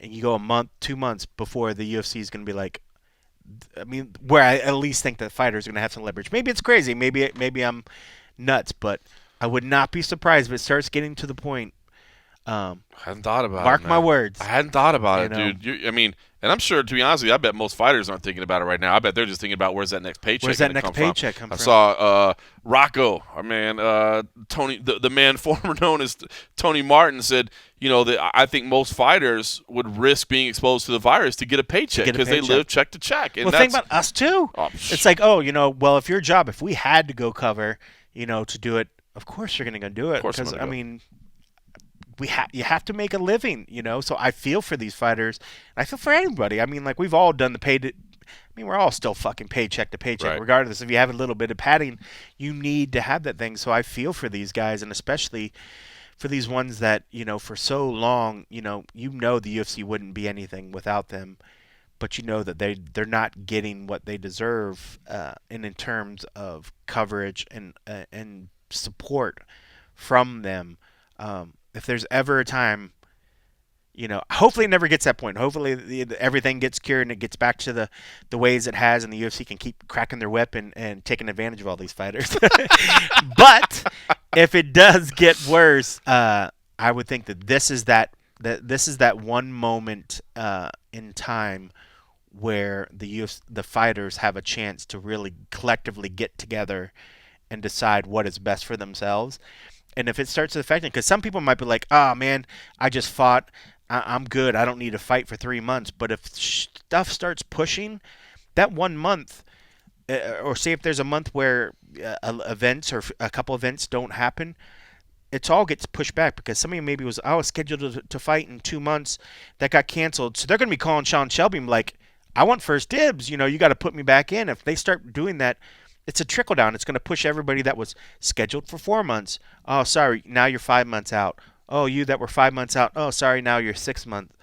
and you go a month, 2 months before the UFC is going to be like, I mean, where I at least think that fighters are going to have some leverage. Maybe it's crazy. Maybe I'm nuts, but I would not be surprised if it starts getting to the point. I hadn't thought about it. Mark my words. I hadn't thought about it, dude. I mean, and I'm sure, to be honest with you, I bet most fighters aren't thinking about it right now. I bet they're just thinking about where's that next paycheck come from. I saw Rocco, our man, Tony, the man former known as Tony Martin, said, that I think most fighters would risk being exposed to the virus to get a paycheck because they live check to check. And think about us too. It's like, well, if we had to go cover, to do it, of course you're going to do it because I mean. You have to make a living, so I feel for these fighters. I feel for anybody. I mean, like, we've all done the mean, we're all still fucking paycheck to paycheck, Right. regardless. If you have a little bit of padding, you need to have that thing. So I feel for these guys, and especially for these ones that, for so long, the UFC wouldn't be anything without them, but that they're not getting what they deserve, in terms of coverage and support from them. If there's ever a time, hopefully it never gets to that point. Hopefully everything gets cured and it gets back to the ways it has, and the UFC can keep cracking their whip and taking advantage of all these fighters. But if it does get worse, I would think that this is that one moment in time where the fighters have a chance to really collectively get together and decide what is best for themselves. And if it starts affecting, because some people might be like, "Oh man, I just fought. I'm good. I don't need to fight for 3 months." But if stuff starts pushing, that 1 month, or say if there's a month where events or a couple events don't happen, it all gets pushed back because somebody maybe was scheduled to fight in 2 months, that got canceled. So they're going to be calling Sean Shelby like, "I want first dibs. You got to put me back in." If they start doing that, it's a trickle down. It's going to push everybody that was scheduled for 4 months. "Oh, sorry, now you're 5 months out." "Oh, you that were 5 months out. Oh, sorry, now you're 6 months."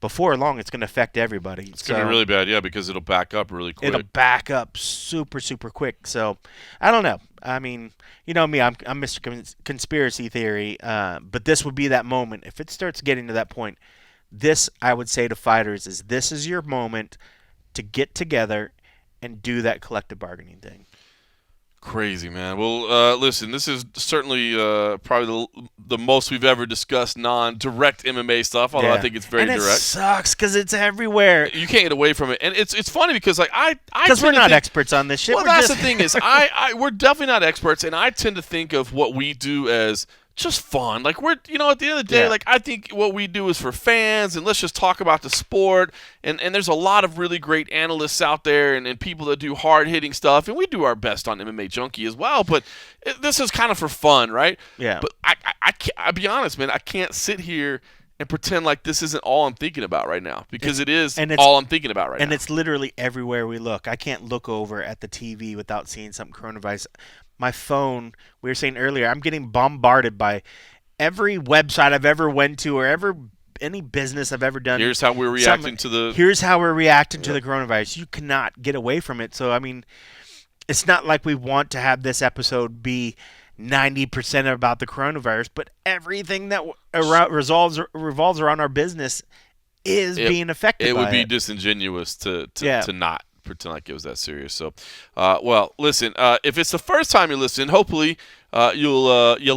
Before long, it's going to affect everybody. It's going to be really bad, yeah, because it'll back up really quick. It'll back up super, super quick. So, I don't know. I mean, you know me, I'm Mr. Conspiracy Theory, but this would be that moment. If it starts getting to that point, this, I would say to fighters, this is your moment to get together and do that collective bargaining thing. Crazy, man. Well, listen, this is certainly probably the most we've ever discussed non-direct MMA stuff, although I think it's very direct. It sucks because it's everywhere. You can't get away from it. And it's funny because, like, because we're not experts on this shit. Well, that's the thing is, we're definitely not experts, and I tend to think of what we do as just fun. Like, we're, at the end of the day, like, I think what we do is for fans, and let's just talk about the sport. And there's a lot of really great analysts out there and people that do hard-hitting stuff, and we do our best on MMA Junkie as well, but this is kind of for fun, right? Yeah. But I'll be honest, man, I can't sit here and pretend like this isn't all I'm thinking about right now, because it's all I'm thinking about right now. And it's literally everywhere we look. I can't look over at the TV without seeing something coronavirus. My phone, we were saying earlier, I'm getting bombarded by every website I've ever went to or any business I've ever done. Here's how we're reacting to the coronavirus. You cannot get away from it. So, I mean, it's not like we want to have this episode be 90% about the coronavirus, but everything that revolves around our business is being affected by it. It would be disingenuous to not pretend like it was that serious. So, well, listen, if it's the first time you're listening, hopefully you'll like what you're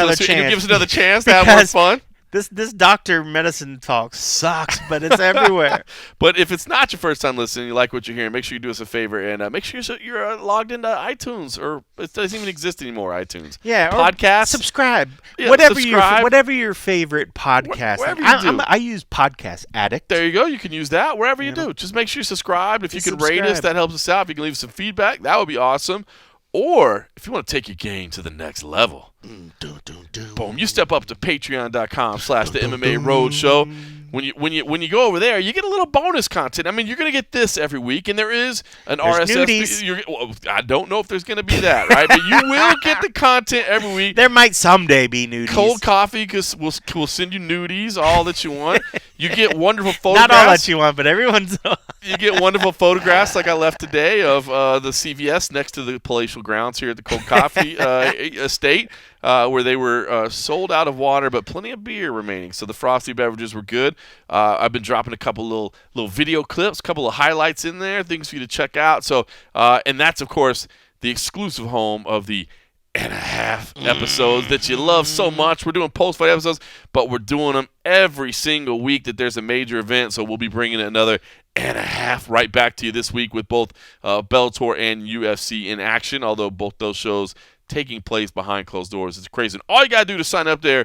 listening. You'll give us another chance to have more fun. This doctor medicine talk sucks, but it's everywhere. But if it's not your first time listening, you like what you're hearing, make sure you do us a favor and make sure you're logged into iTunes, or it doesn't even exist anymore, iTunes. Yeah, podcast. Subscribe. Yeah, whatever your favorite podcast. Wherever you do. I use Podcast Addict. There you go. You can use that wherever you do. Just make sure you subscribe. If you can rate us, that helps us out. If you can leave some feedback, that would be awesome. Or if you want to take your game to the next level, boom, you step up to patreon.com/the MMA Roadshow. When you go over there, you get a little bonus content. I mean, you're going to get this every week, and there is an RSS. Well, I don't know if there's going to be that, right? But you will get the content every week. There might someday be nudies. Cold coffee, because we'll send you nudies, all that you want. You get wonderful photographs. Not all that you want, but everyone's. You get wonderful photographs like I left today of the CVS next to the palatial grounds here at the Cold Coffee estate, where they were sold out of water, but plenty of beer remaining. So the frosty beverages were good. I've been dropping a couple little video clips, a couple of highlights in there, things for you to check out. So, and that's, of course, the exclusive home of the and a half episodes that you love so much. We're doing post-fight episodes, but we're doing them every single week that there's a major event, so we'll be bringing another and a half right back to you this week with both Bellator and UFC in action, although both those shows taking place behind closed doors. It's crazy. And all you got to do to sign up there,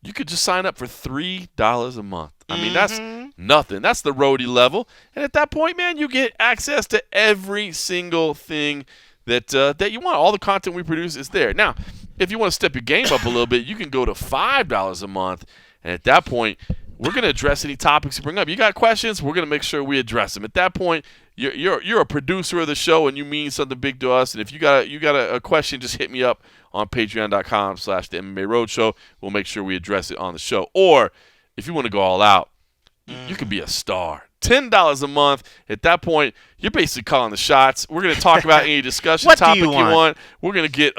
you could just sign up for $3 a month. I mean, that's nothing. That's the roadie level. And at that point, man, you get access to every single thing that you want. All the content we produce is there. Now, if you want to step your game up a little bit, you can go to $5 a month. And at that point, we're going to address any topics you bring up. You got questions, we're going to make sure we address them. At that point, you're a producer of the show and you mean something big to us. And if you got a question, just hit me up on patreon.com/the MMA Roadshow. We'll make sure we address it on the show. Or if you want to go all out, you could be a star. $10 a month. At that point, you're basically calling the shots. We're going to talk about any discussion What do topic you want? We're going to get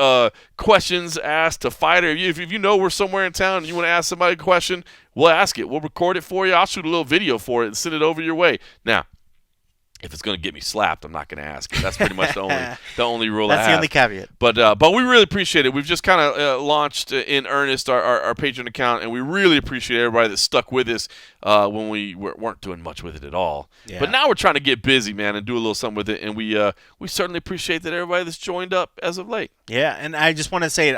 questions asked to fighter. If you know we're somewhere in town and you want to ask somebody a question, we'll ask it. We'll record it for you. I'll shoot a little video for it and send it over your way. Now, if it's going to get me slapped, I'm not going to ask it. That's pretty much the only rule I have. That's the only caveat. But we really appreciate it. We've just kind of launched in earnest our Patreon account, and we really appreciate everybody that stuck with us when we weren't doing much with it at all. Yeah. But now we're trying to get busy, man, and do a little something with it, and we certainly appreciate that everybody that's joined up as of late. Yeah, and I just want to say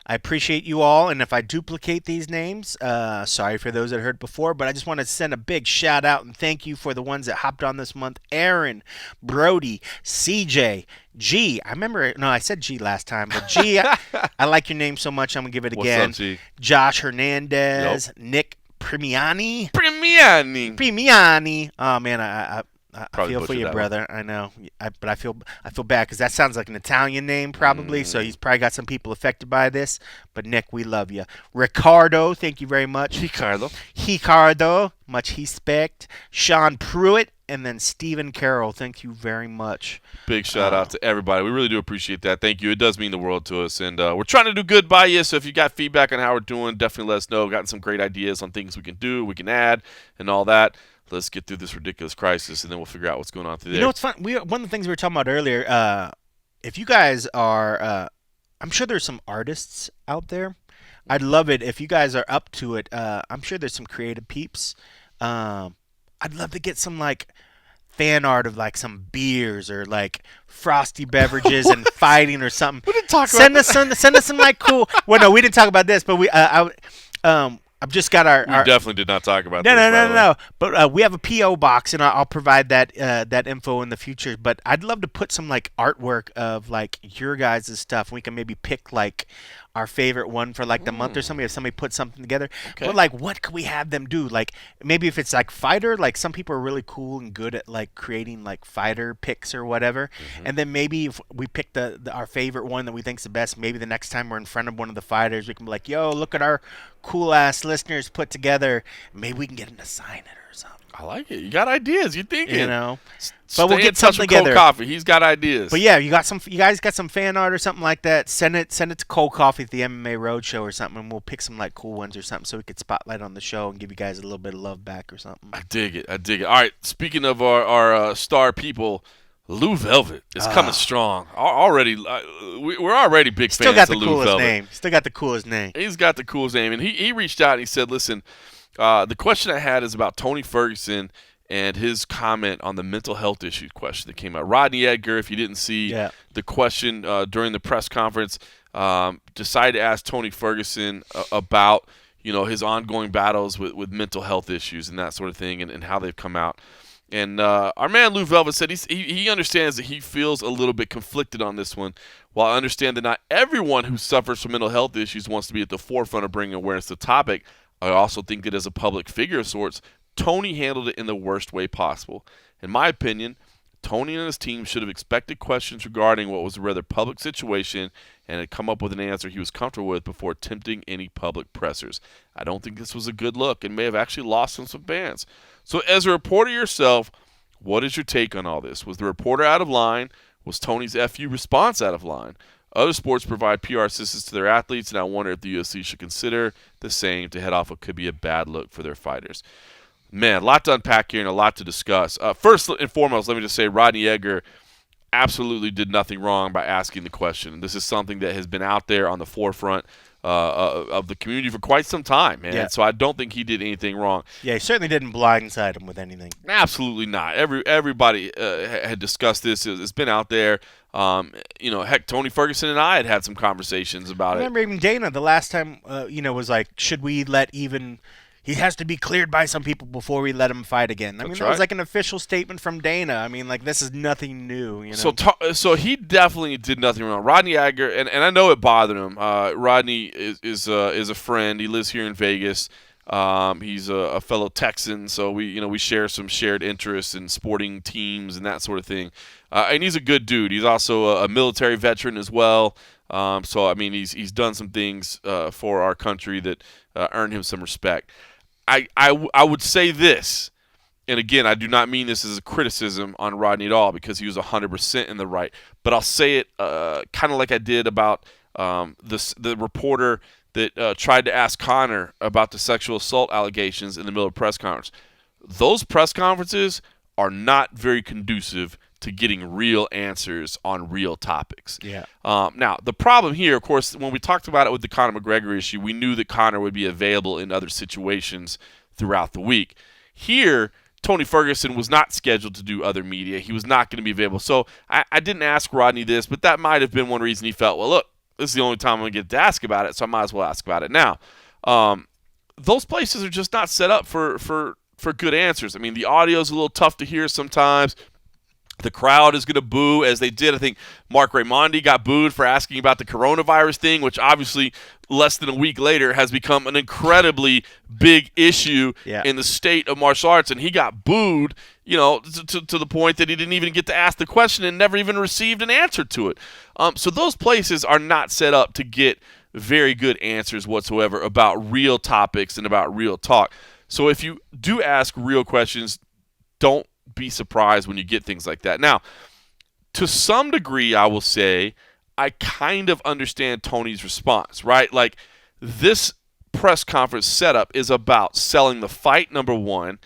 I appreciate you all, and if I duplicate these names, sorry for those that heard before, but I just want to send a big shout out and thank you for the ones that hopped on this month. Aaron, Brody, CJ, G. I said G last time, but G, I like your name so much, I'm going to give it again. What's up, G? Josh Hernandez, Nick Premiani. Oh, man, I feel for you, brother. I know, but I feel bad because that sounds like an Italian name, probably. So he's probably got some people affected by this. But Nick, we love you. Ricardo, thank you very much. Ricardo, much respect. Sean Pruitt, and then Stephen Carroll, thank you very much. Big shout out to everybody. We really do appreciate that. Thank you. It does mean the world to us, and we're trying to do good by you. So if you got feedback on how we're doing, definitely let us know. Gotten some great ideas on things we can do, we can add, and all that. Let's get through this ridiculous crisis, and then we'll figure out what's going on through there. You know what's fun? One of the things we were talking about earlier, if you guys are, I'm sure there's some artists out there. I'd love it if you guys are up to it. I'm sure there's some creative peeps. I'd love to get some, like, fan art of, like, some beers or, like, frosty beverages and fighting or something. We didn't talk send about us send us some, like, cool. Well, no, we didn't talk about this, but I've just got our. We definitely did not talk about this. No. But we have a PO box, and I'll provide that info in the future. But I'd love to put some, like, artwork of, like, your guys' stuff. We can maybe pick, like, our favorite one for, like, the month or something. If somebody put something together, okay. But, like, what could we have them do? Like, maybe if it's, like, fighter, like, some people are really cool and good at, like, creating, like, fighter picks or whatever. And then maybe if we pick our favorite one that we think's the best, maybe the next time we're in front of one of the fighters, we can be like, "Yo, look at our cool ass listeners put together. Maybe we can get them to sign it or something." I like it. You got ideas. You thinking? You know. But we'll get something together. together. Coffee. He's got ideas. But yeah, you guys got some fan art or something like that. Send it to Cold Coffee at the MMA Roadshow or something, and we'll pick some, like, cool ones or something so we could spotlight on the show and give you guys a little bit of love back or something. I dig it. All right. Speaking of our star people, Lou Velvet is coming strong. Already, we're already big fans of Lou Velvet. Still got the coolest name. He's got the coolest name, and he reached out and he said, "Listen, the question I had is about Tony Ferguson and his comment on the mental health issue question that came out. Rodney Edgar, if you didn't see the question during the press conference, decided to ask Tony Ferguson about, you know, his ongoing battles with mental health issues and that sort of thing, and how they've come out. And our man Lou Velvet said he understands that he feels a little bit conflicted on this one. While I understand that not everyone who suffers from mental health issues wants to be at the forefront of bringing awareness to the topic, I also think that as a public figure of sorts, Tony handled it in the worst way possible. In my opinion, Tony and his team should have expected questions regarding what was a rather public situation and had come up with an answer he was comfortable with before attempting any public pressers. I don't think this was a good look and may have actually lost him some fans. So as a reporter yourself, what is your take on all this? Was the reporter out of line? Was Tony's FU response out of line? Other sports provide PR assistance to their athletes, and I wonder if the UFC should consider the same to head off what could be a bad look for their fighters. Man, a lot to unpack here and a lot to discuss. First and foremost, let me just say Rodney Edgar absolutely did nothing wrong by asking the question. This is something that has been out there on the forefront of the community for quite some time, man. Yeah. So I don't think he did anything wrong. Yeah, he certainly didn't blindside him with anything. Absolutely not. Everybody had discussed this. It's been out there. You know, heck, Tony Ferguson and I had some conversations about I remember even Dana the last time, was like, should we let he has to be cleared by some people before we let him fight again. I mean, that was like an official statement from Dana. I mean, like, this is nothing new, you know. So he definitely did nothing wrong. Rodney Edgar, and I know it bothered him. Rodney is a friend. He lives here in Vegas. He's a fellow Texan, so we share some shared interests in sporting teams and that sort of thing. And he's a good dude. He's also a military veteran as well. So I mean, he's done some things for our country that earned him some respect. I would say this, and again, I do not mean this as a criticism on Rodney at all, because he was 100% in the right. But I'll say it kind of like I did about the reporter that tried to ask Conor about the sexual assault allegations in the middle of press conference. Those press conferences are not very conducive to getting real answers on real topics. Yeah. Now, the problem here, of course, when we talked about it with the Conor McGregor issue, we knew that Conor would be available in other situations throughout the week. Here, Tony Ferguson was not scheduled to do other media. He was not going to be available. So I didn't ask Rodney this, but that might have been one reason he felt, well, look, this is the only time I'm going to get to ask about it, so I might as well ask about it now. Those places are just not set up for good answers. I mean, the audio is a little tough to hear sometimes. The crowd is going to boo, as they did. I think Mark Raimondi got booed for asking about the coronavirus thing, which obviously less than a week later has become an incredibly big issue in the state of martial arts. And he got booed, to the point that he didn't even get to ask the question and never even received an answer to it. So those places are not set up to get very good answers whatsoever about real topics and about real talk. So if you do ask real questions, don't be surprised when you get things like that. Now, to some degree, I will say I kind of understand Tony's response, right? Like, this press conference setup is about selling the fight, number one,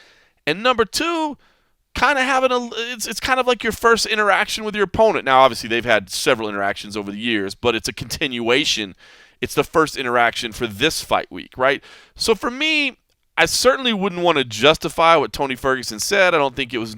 and number two, kind of having it's kind of like your first interaction with your opponent. Now, obviously, they've had several interactions over the years, but it's a continuation. It's the first interaction for this fight week, right? So for me, I certainly wouldn't want to justify what Tony Ferguson said. I don't think it was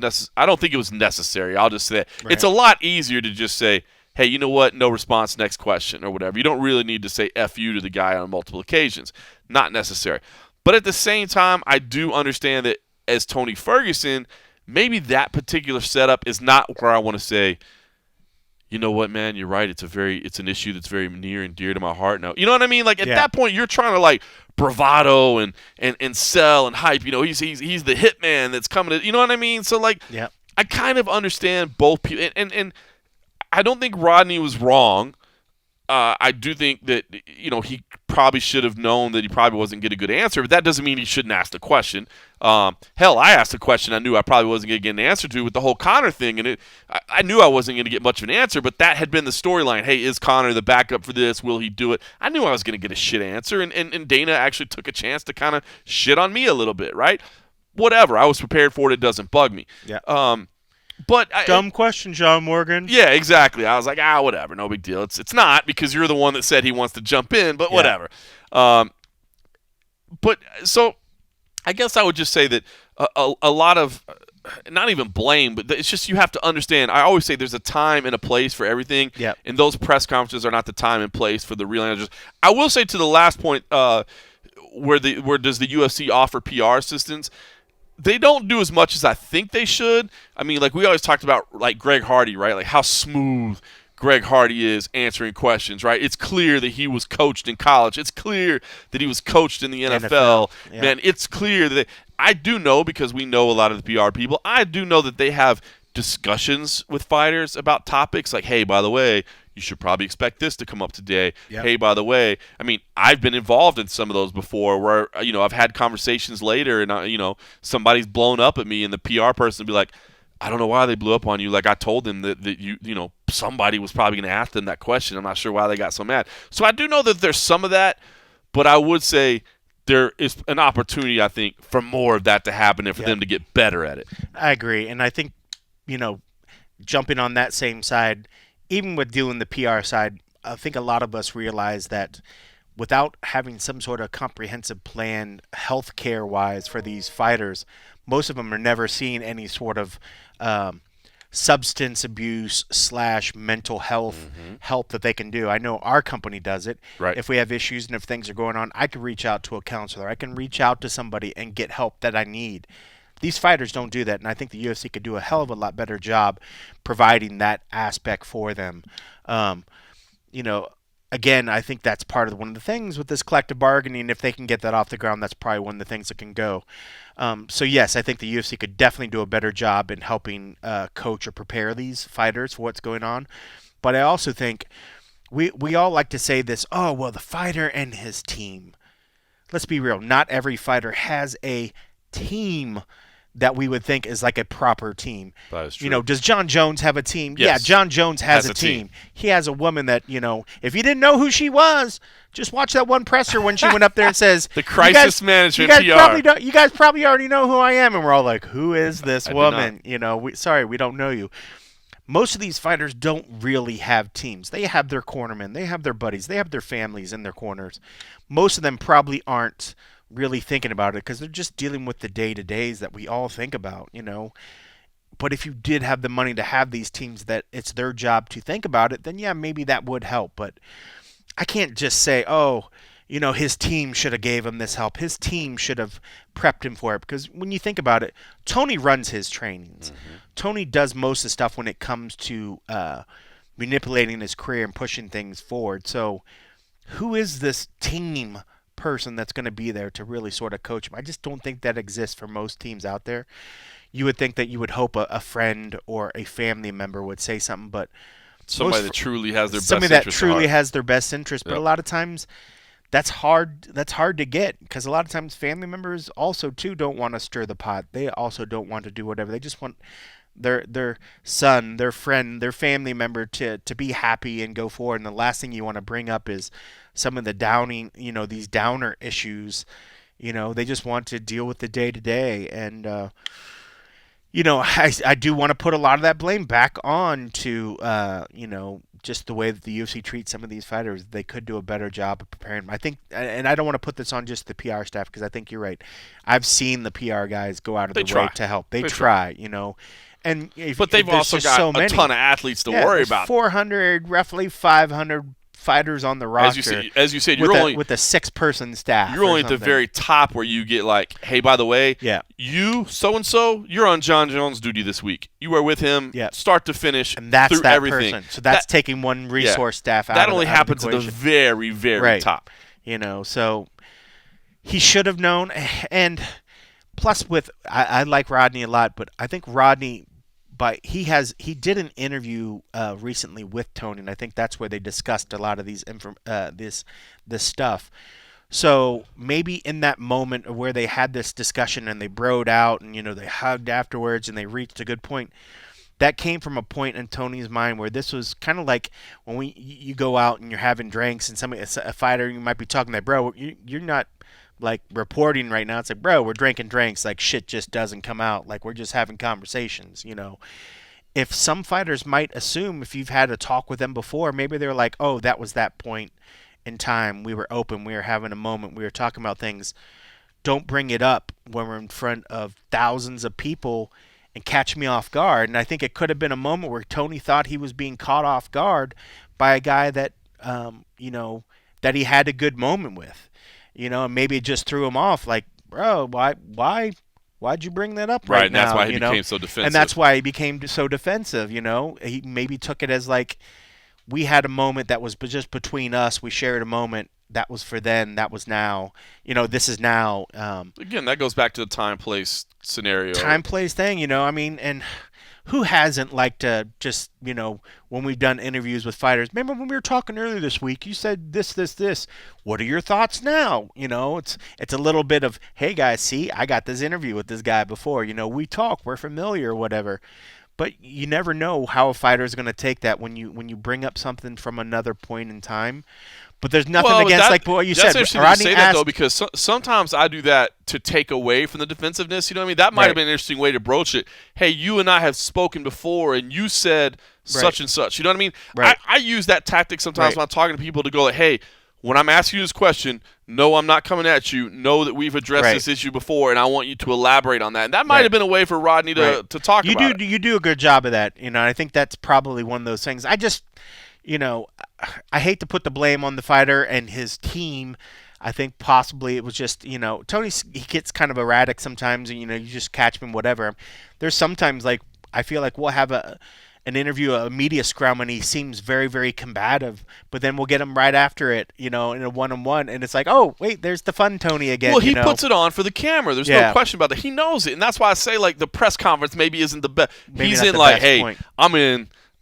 necessary. I'll just say Right. It's a lot easier to just say, hey, you know what? No response, next question, or whatever. You don't really need to say F you to the guy on multiple occasions. Not necessary. But at the same time, I do understand that as Tony Ferguson, maybe that particular setup is not where I want to say, you know what, man, you're right. It's an issue that's very near and dear to my heart now. You know what I mean? Like, at that point, you're trying to, like, bravado and sell and hype. He's the hitman that's coming to, you know what I mean? So, like, I kind of understand both people. And I don't think Rodney was wrong. I do think that, he probably should have known that he probably wasn't getting a good answer, but that doesn't mean he shouldn't ask the question. Hell, I asked a question I knew I probably wasn't going to get an answer to with the whole Conor thing, and I knew I wasn't going to get much of an answer, but that had been the storyline. Hey, is Conor the backup for this? Will he do it? I knew I was going to get a shit answer, and Dana actually took a chance to kind of shit on me a little bit, right? Whatever. I was prepared for it. It doesn't bug me. Yeah. But dumb question, John Morgan. Yeah, exactly. I was like, whatever, no big deal. It's not, because you're the one that said he wants to jump in, but whatever. But so I guess I would just say that a lot of, not even blame, but it's just you have to understand. I always say there's a time and a place for everything, and those press conferences are not the time and place for the real answers. I will say, to the last point, where does the UFC offer PR assistance? They don't do as much as I think they should. I mean, like, we always talked about, like, Greg Hardy, right? Like, how smooth Greg Hardy is answering questions, right? It's clear that he was coached in college. It's clear that he was coached in the NFL. Yeah. Man, it's clear that I do know, because we know a lot of the PR people, I do know that they have discussions with fighters about topics like, hey, by the way, you should probably expect this to come up today. Yep. Hey, by the way, I mean, I've been involved in some of those before where, I've had conversations later and, somebody's blown up at me and the PR person will be like, I don't know why they blew up on you. Like, I told them that somebody was probably going to ask them that question. I'm not sure why they got so mad. So I do know that there's some of that, but I would say there is an opportunity, I think, for more of that to happen and for them to get better at it. I agree. And I think, jumping on that same side, even with doing the PR side, I think a lot of us realize that without having some sort of comprehensive plan healthcare-wise for these fighters, most of them are never seeing any sort of substance abuse / mental health help that they can do. I know our company does it. Right. If we have issues and if things are going on, I can reach out to a counselor. I can reach out to somebody and get help that I need. These fighters don't do that, and I think the UFC could do a hell of a lot better job providing that aspect for them. again, I think that's part of one of the things with this collective bargaining. If they can get that off the ground, that's probably one of the things that can go. So yes, I think the UFC could definitely do a better job in helping coach or prepare these fighters for what's going on. But I also think we all like to say this. Oh well, the fighter and his team. Let's be real. Not every fighter has a team that we would think is like a proper team. That is true. Does John Jones have a team? Yes. Yeah, John Jones has a team. He has a woman that, if you didn't know who she was, just watch that one presser when she went up there and says, the crisis management you guys PR. You guys probably already know who I am. And we're all like, who is this I woman? We don't know you. Most of these fighters don't really have teams. They have their cornermen. They have their buddies. They have their families in their corners. Most of them probably aren't really thinking about it because they're just dealing with the day-to-days that we all think about, But if you did have the money to have these teams that it's their job to think about it, then yeah, maybe that would help. But I can't just say, his team should have gave him this help. His team should have prepped him for it. Because when you think about it, Tony runs his trainings. Mm-hmm. Tony does most of the stuff when it comes to manipulating his career and pushing things forward. So who is this team person that's going to be there to really sort of coach him? I just don't think that exists for most teams out there. You would think that you would hope a friend or a family member would say something, but somebody that truly has their best interest. Somebody that truly has their best interest, but Yep. a lot of times that's hard to get because a lot of times family members also too don't want to stir the pot. They also don't want to do whatever. They just want their son, their friend, their family member to be happy and go forward. And the last thing you want to bring up is some of the downing, these downer issues. They just want to deal with the day to day. And, I do want to put a lot of that blame back on to, just the way that the UFC treats some of these fighters. They could do a better job of preparing them. I think, and I don't want to put this on just the PR staff because I think you're right. I've seen the PR guys go out of their way to help. They try. And but they've also got so a ton of athletes to worry about. 400, roughly 500 fighters on the roster. As you said, with you're only with a 6-person staff. You're only at the very top where you get like, hey, by the way, you so and so, you're on John Jones duty this week. You are with him, start to finish, and that's through that everything. Person. So that's taking one resource staff out. That only happens at the very, very top. So he should have known. And plus, I like Rodney a lot, but I think Rodney. But he did an interview recently with Tony, and I think that's where they discussed a lot of these this stuff. So maybe in that moment where they had this discussion and they broed out and they hugged afterwards and they reached a good point, that came from a point in Tony's mind where this was kind of like when you go out and you're having drinks and a fighter, you might be talking like, bro, you're not like reporting right now. It's like, bro, we're drinking drinks, like shit just doesn't come out, like we're just having conversations. If some fighters might assume, if you've had a talk with them before, maybe they're like, oh, that was that point in time, we were open, we were having a moment, we were talking about things. Don't bring it up when we're in front of thousands of people and catch me off guard. And I think it could have been a moment where Tony thought he was being caught off guard by a guy that that he had a good moment with. And maybe it just threw him off. Like, bro, why'd you bring that up right now? And that's why he became so defensive. And that's why he became so defensive. He maybe took it as like we had a moment that was just between us. We shared a moment that was for then. That was now. This is now. Again, that goes back to the time place scenario. Time place thing. And who hasn't liked to just, when we've done interviews with fighters, remember when we were talking earlier this week, you said this. What are your thoughts now? It's a little bit of, hey guys, see, I got this interview with this guy before. We talk, we're familiar or whatever. But you never know how a fighter is going to take that when you bring up something from another point in time. But there's nothing against like what you said. That's interesting to say that though, because sometimes I do that to take away from the defensiveness. You know what I mean? That might have been an interesting way to broach it. Hey, you and I have spoken before, and you said such and such. You know what I mean? Right. I use that tactic sometimes when I'm talking to people to go like, hey, when I'm asking you this question, no, I'm not coming at you. Know that we've addressed this issue before, and I want you to elaborate on that. And that might have been a way for Rodney to talk about it. You do a good job of that. I think that's probably one of those things. I just, I hate to put the blame on the fighter and his team. I think possibly it was just, Tony, he gets kind of erratic sometimes, and, you just catch him, whatever. There's sometimes, like, I feel like we'll have an interview, a media scrum, and he seems very, very combative. But then we'll get him right after it, in a one-on-one, and it's like, oh wait, there's the fun Tony again. Well, he puts it on for the camera. There's no Yeah. question about that. He knows it, and that's why I say like the press conference maybe isn't the best. Maybe He's not in the like, best hey, point.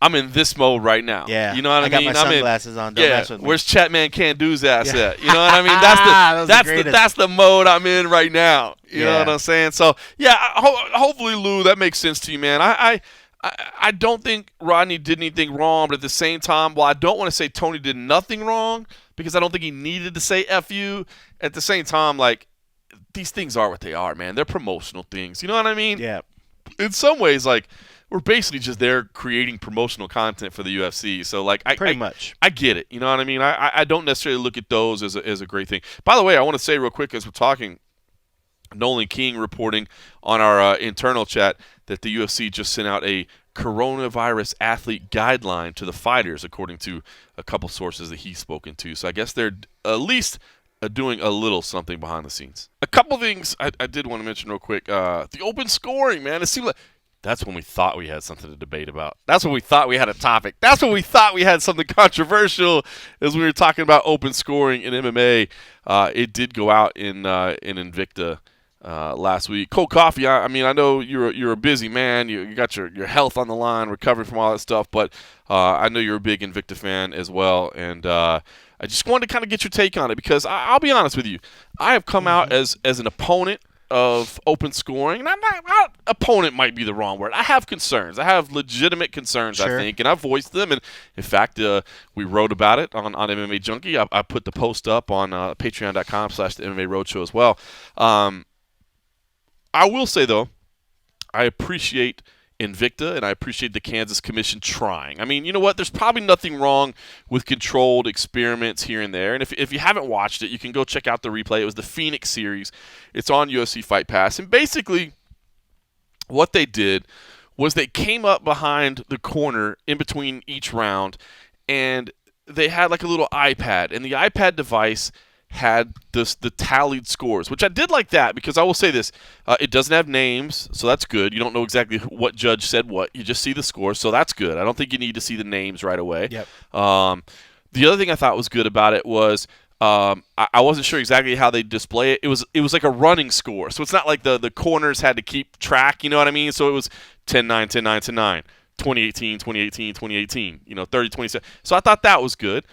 I'm in this mode right now. Yeah. You know what I got mean? my sunglasses on. Don't yeah. mess with me. Where's Chatman Can't Do's ass Yeah. at? You know what I mean? That's the mode I'm in right now. You know what I'm saying? So yeah, hopefully Lou, that makes sense to you, man. I don't think Rodney did anything wrong, but at the same time, while I don't want to say Tony did nothing wrong because I don't think he needed to say F you, at the same time, like, these things are what they are, man. They're promotional things. You know what I mean? Yeah. In some ways, like, we're basically just there creating promotional content for the UFC. So, like, Pretty much. I get it. You know what I mean? I don't necessarily look at those as a great thing. By the way, I want to say real quick as we're talking, Nolan King reporting on our internal chat that the UFC just sent out a coronavirus athlete guideline to the fighters, according to a couple sources that he's spoken to. So I guess they're at least doing a little something behind the scenes. A couple things I did want to mention real quick. The open scoring, man. It seemed like that's when we thought we had something to debate about. That's when we thought we had a topic. That's when we thought we had something controversial as we were talking about open scoring in MMA. It did go out in Invicta last week. Cold Coffee, I mean, I know you're a busy man. You got your health on the line, recovering from all that stuff, but I know you're a big Invicta fan as well, and I just wanted to kind of get your take on it because I'll be honest with you. I have come out as an opponent of open scoring. And opponent might be the wrong word. I have concerns. I have legitimate concerns, Sure. I think, and I've voiced them. And in fact, we wrote about it on MMA Junkie. I put the post up on patreon.com/the MMA Roadshow as well. I will say, though, I appreciate Invicta, and I appreciate the Kansas Commission trying. I mean, you know what? There's probably nothing wrong with controlled experiments here and there. And if you haven't watched it, you can go check out the replay. It was the Phoenix series. It's on UFC Fight Pass. And basically, what they did was they came up behind the corner in between each round, and they had like a little iPad. And the iPad device had the tallied scores, which I did like that because I will say this, it doesn't have names, so that's good. You don't know exactly what judge said what. You just see the scores, so that's good. I don't think you need to see the names right away. Yep. The other thing I thought was good about it was I wasn't sure exactly how they display it. It was like a running score, so it's not like the corners had to keep track, you know what I mean? So it was 10-9, 10-9, 10-9, 2018, 2018, 2018, 30, 27. So I thought that was good.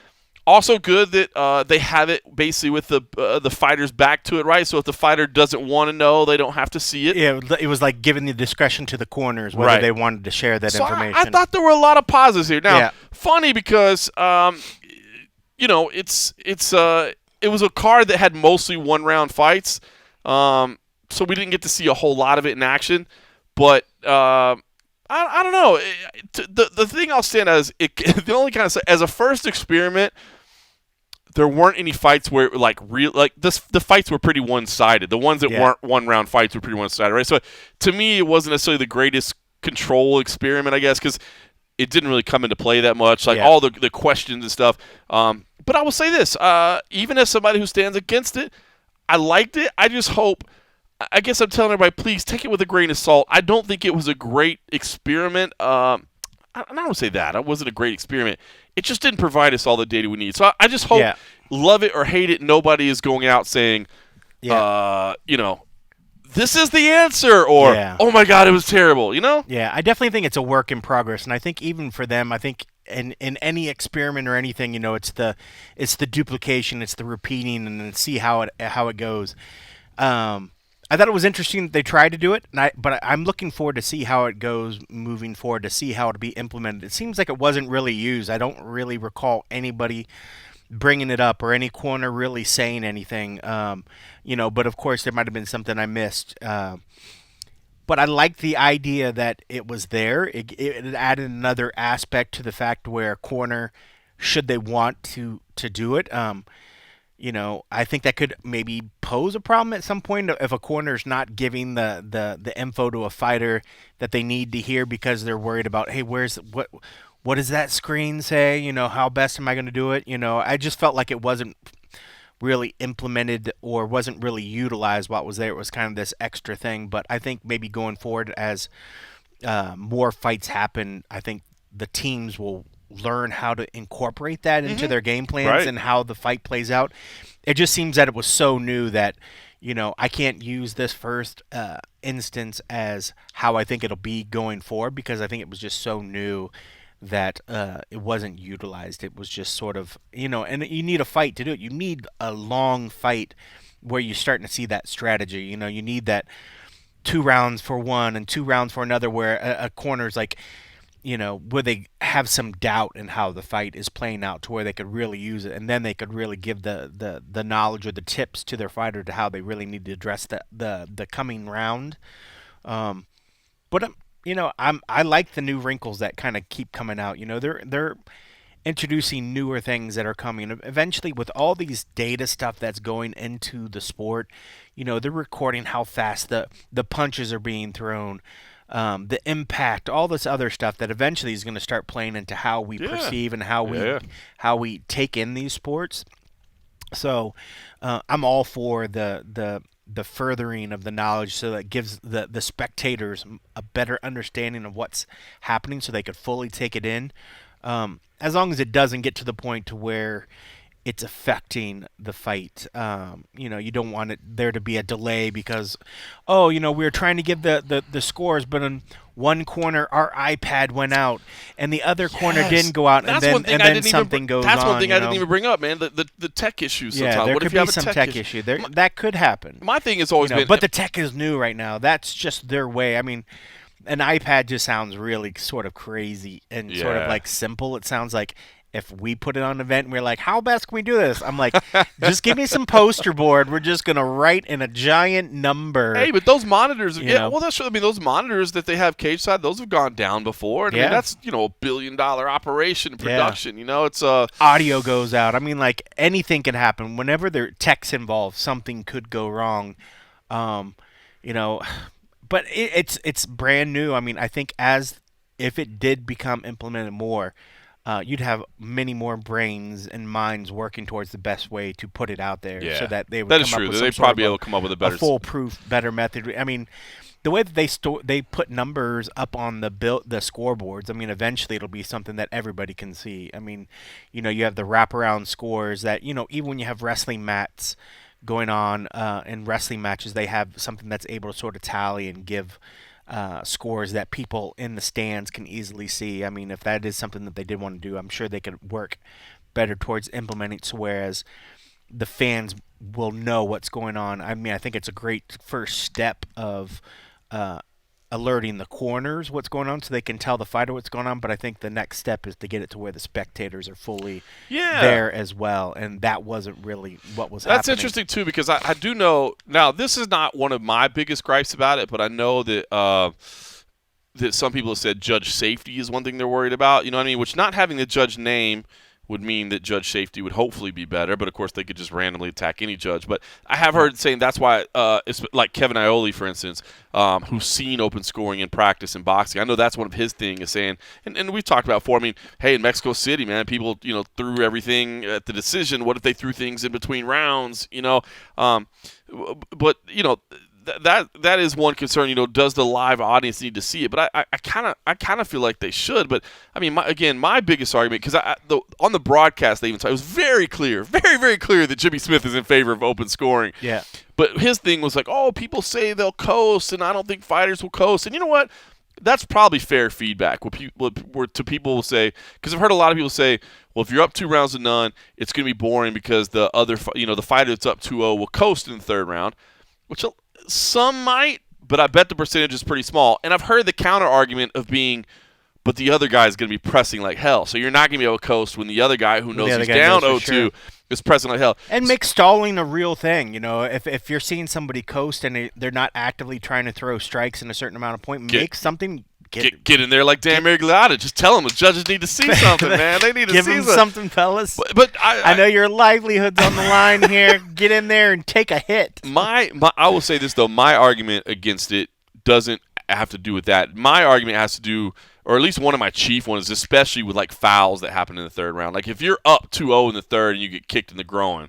Also good that they have it basically with the fighter's back to it, right? So if the fighter doesn't want to know, they don't have to see it. Yeah, it was like giving the discretion to the corners whether they wanted to share that information. I thought there were a lot of positives here. Now, Yeah. funny because it was a card that had mostly 1-round fights, so we didn't get to see a whole lot of it in action. But I don't know. The thing I'll stand as the only kind of as a first experiment, there weren't any fights where the fights were pretty one-sided. The ones that weren't 1-round fights were pretty one-sided, right? So to me, it wasn't necessarily the greatest control experiment, I guess, because it didn't really come into play that much, all the questions and stuff. But I will say this, even as somebody who stands against it, I liked it. I just hope. I guess I'm telling everybody, please take it with a grain of salt. I don't think it was a great experiment. I don't say that. It wasn't a great experiment. It just didn't provide us all the data we need. So I just hope, love it or hate it, nobody is going out saying, this is the answer, or, oh my God, it was terrible, Yeah, I definitely think it's a work in progress. And I think even for them, I think in any experiment or anything, it's the duplication, it's the repeating, and then see how it goes. I thought it was interesting that they tried to do it, but I'm looking forward to see how it goes moving forward, to see how it'll be implemented. It seems like it wasn't really used. I don't really recall anybody bringing it up or any corner really saying anything, but of course there might have been something I missed. But I liked the idea that it was there. It added another aspect to the fact where corner, should they want to do it, I think that could maybe pose a problem at some point if a corner's not giving the info to a fighter that they need to hear because they're worried about, hey, what does that screen say? How best am I going to do it? I just felt like it wasn't really implemented or wasn't really utilized what was there. It was kind of this extra thing. But I think maybe going forward as more fights happen, I think the teams will learn how to incorporate that into their game plans Right. and how the fight plays out. It just seems that it was so new that I can't use this first instance as how I think it'll be going forward, because I think it was just so new that it wasn't utilized. It was just sort of, and you need a fight to do it. You need a long fight where you're starting to see that strategy. You need that 2 rounds for one and 2 rounds for another, where a corner's like, where they have some doubt in how the fight is playing out, to where they could really use it, and then they could really give the knowledge or the tips to their fighter to how they really need to address the coming round. But I like the new wrinkles that kind of keep coming out. They're introducing newer things that are coming. Eventually, with all these data stuff that's going into the sport, they're recording how fast the punches are being thrown, the impact, all this other stuff that eventually is going to start playing into how we perceive and how we take in these sports. So I'm all for the furthering of the knowledge, so that it gives the spectators a better understanding of what's happening, so they could fully take it in. As long as it doesn't get to the point to where it's affecting the fight. You don't want there to be a delay because, we were trying to give the scores, but in one corner our iPad went out and the other corner didn't go out, That's and then something goes on. That's one thing I didn't even bring up, man. The tech issues sometimes. Yeah, there what could if you be have some a tech issue. That could happen. My thing has always been, but the tech is new right now. That's just their way. I mean, an iPad just sounds really sort of crazy and sort of like simple. It sounds like if we put it on an event and we're like, how best can we do this? I'm like, just give me some poster board. We're just going to write in a giant number. Hey, but those monitors, that's true. I mean, those monitors that they have cage side, those have gone down before. And I mean, that's, $1 billion operation production. It's audio goes out. I mean, like anything can happen. Whenever there tech's involved, something could go wrong. But it's brand new. I mean, I think if it did become implemented more, you'd have many more brains and minds working towards the best way to put it out there, so that they would come up with they'd probably be able to come up with a better, foolproof, better method. I mean, the way that they put numbers up on the scoreboards. I mean, eventually it'll be something that everybody can see. I mean, you have the wraparound scores that even when you have wrestling mats going on in wrestling matches, they have something that's able to sort of tally and give scores that people in the stands can easily see. I mean, if that is something that they did want to do, I'm sure they could work better towards implementing it, so whereas the fans will know what's going on. I mean, I think it's a great first step of alerting the corners what's going on, so they can tell the fighter what's going on. But I think the next step is to get it to where the spectators are fully there as well, and that wasn't really what was happening. That's interesting too, because I do know now. This is not one of my biggest gripes about it, but I know that that some people have said judge safety is one thing they're worried about. You know what I mean? Which, not having the judge name would mean that judge safety would hopefully be better, but of course they could just randomly attack any judge. But I have heard saying that's why it's like Kevin Iole, for instance, who's seen open scoring in practice in boxing. I know that's one of his things, is saying, and we've talked about before, I mean, hey, in Mexico City, man, people, threw everything at the decision. What if they threw things in between rounds, but, that is one concern. Does the live audience need to see it? But I kind of feel like they should. But I mean, my biggest argument, because on the broadcast they even said it was very clear, very, very clear that Jimmy Smith is in favor of open scoring. Yeah. But his thing was like, people say they'll coast, and I don't think fighters will coast. And you know what? That's probably fair feedback. What people will say, because I've heard a lot of people say, well, if you're up 2-0, it's going to be boring because the other, the fighter that's up 2-0 will coast in the third round, which some might, but I bet the percentage is pretty small. And I've heard the counter argument of being, but the other guy is going to be pressing like hell. So you're not going to be able to coast when the other guy who knows he's down 0-2 is pressing like hell. And make stalling a real thing. If you're seeing somebody coast and they're not actively trying to throw strikes in a certain amount of point, make something. Get in there like Dan Miragliotta. Just tell them the judges need to see something, man. They need to give see them something, fellas. But I know your livelihood's on the line here. Get in there and take a hit. I will say this, though. My argument against it doesn't have to do with that. My argument has to do, or at least one of my chief ones, especially with like fouls that happen in the third round. Like if you're up 2-0 in the third and you get kicked in the groin,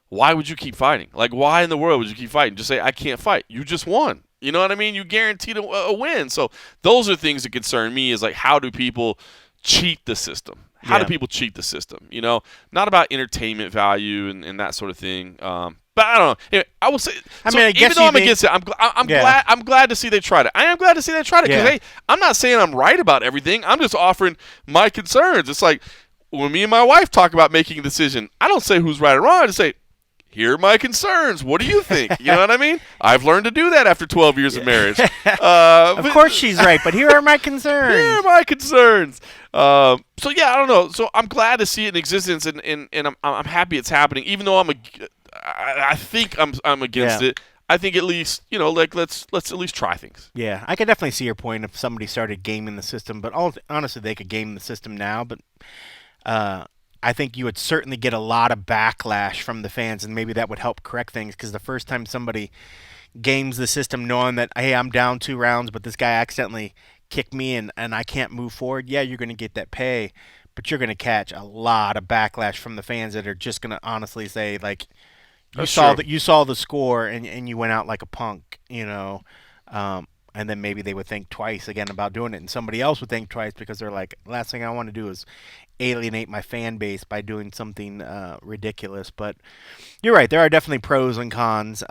why would you keep fighting? Like, why in the world would you keep fighting? Just say, I can't fight. You just won. You know what I mean? You guaranteed a win. So those are things that concern me, is like, how do people cheat the system. How do people cheat the system? Not about entertainment value and that sort of thing. But I don't know. Anyway, I will say. I So mean, I even guess though you I'm against it, I'm Yeah. glad. I'm glad to see they tried it. I am glad to see they tried it because Yeah. hey, I'm not saying I'm right about everything. I'm just offering my concerns. It's like when me and my wife talk about making a decision, I don't say who's right or wrong. I just say, here are my concerns. What do you think? You know what I mean? I've learned to do that after 12 years of marriage. Of course she's right, but here are my concerns. Here are my concerns. So yeah, I don't know. So I'm glad to see it in existence, and I'm happy it's happening. Even though I think I'm against it. I think at least like let's at least try things. Yeah, I could definitely see your point if somebody started gaming the system, but honestly, they could game the system now. But I think you would certainly get a lot of backlash from the fans, and maybe that would help correct things. Because the first time somebody games the system, knowing that hey, I'm down 2 rounds, but this guy accidentally kicked me and I can't move forward, yeah, you're going to get that pay, but you're going to catch a lot of backlash from the fans that are just going to honestly say like, you saw the score and you went out like a punk, and then maybe they would think twice again about doing it, and somebody else would think twice because they're like, last thing I want to do is alienate my fan base by doing something ridiculous. But you're right, there are definitely pros and cons.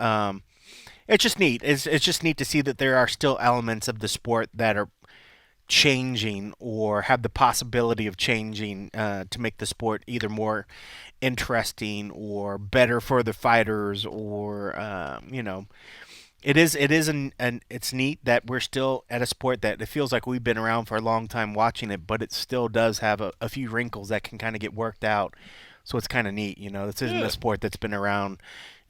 It's just neat. It's just neat to see that there are still elements of the sport that are changing or have the possibility of changing to make the sport either more interesting or better for the fighters, or it's neat that we're still at a sport that it feels like we've been around for a long time watching it, but it still does have a few wrinkles that can kind of get worked out. So it's kind of neat. This isn't a sport that's been around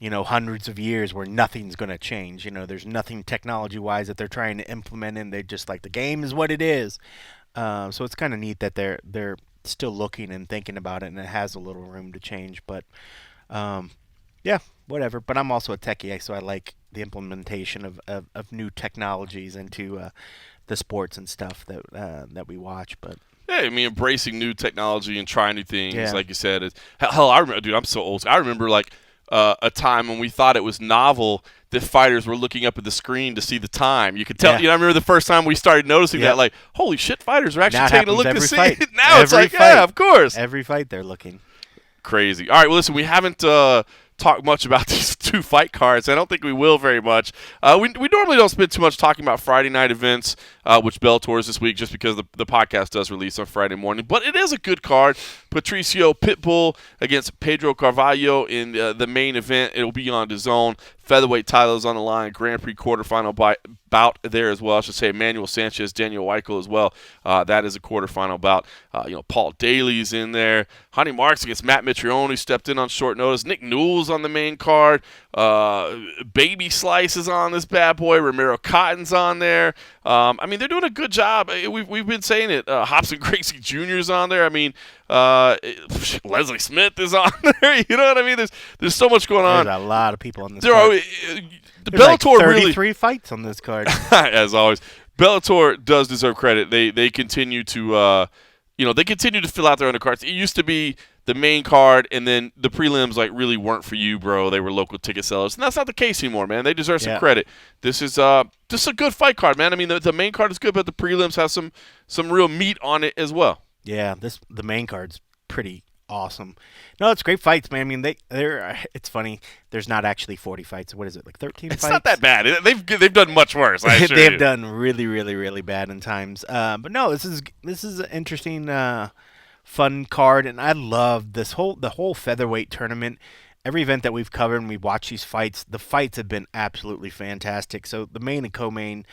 hundreds of years where nothing's going to change. There's nothing technology-wise that they're trying to implement, and they just like the game is what it is. So it's kind of neat that they're still looking and thinking about it, and it has a little room to change. But yeah, whatever. But I'm also a techie, so I like the implementation of new technologies into the sports and stuff that we watch. But yeah, I mean, embracing new technology and trying new things, Yeah. like you said. Hell, I remember, dude. I'm so old. I remember like a time when we thought it was novel that fighters were looking up at the screen to see the time. You could tell. Yeah. I remember the first time we started noticing Yeah. that. Like, holy shit, fighters are actually Now it taking a happens look to every see. fight. Now it's Every like, fight. yeah, of course. every fight they're looking. Crazy. All right, well, listen, we haven't talked much about these 2 fight cards. I don't think we will very much. We normally don't spend too much talking about Friday night events, which Bellator is this week, just because the podcast does release on Friday morning. But it is a good card. Patricio Pitbull against Pedro Carvalho in the main event. It will be on DAZN. Featherweight title is on the line. Grand Prix quarterfinal bout there as well. I should say Emmanuel Sanchez, Daniel Weichel as well. That is a quarterfinal bout. Paul Daly's in there. Honey Marks against Matt Mitrione, who stepped in on short notice. Nick Newell's on the main card. Baby Slice is on this bad boy. Romero Cotton's on there. I mean, they're doing a good job. We've been saying it. Hobson Gracie Jr.'s on there. I mean, Leslie Smith is on there. You know what I mean? There's so much going on. There's a lot of people on this There card. are the There's like Bellator 33 really, fights on this card. as always, Bellator does deserve credit. They continue to they continue to fill out their undercards. It used to be the main card, and then the prelims like really weren't for you, bro. They were local ticket sellers, and that's not the case anymore, man. They deserve some credit. This is a good fight card, man. I mean, the main card is good, but the prelims have some real meat on it as well. Yeah, the main card's pretty awesome. No, it's great fights, man. I mean, it's funny. There's not actually 40 fights. What is it, like 13 It's fights? not that bad. They've done much worse. I assure They've you. done really, really, really bad in times. But no, this is an interesting, fun card, and I love the whole featherweight tournament. Every event that we've covered and we've watched these fights, the fights have been absolutely fantastic. So the main and co-main,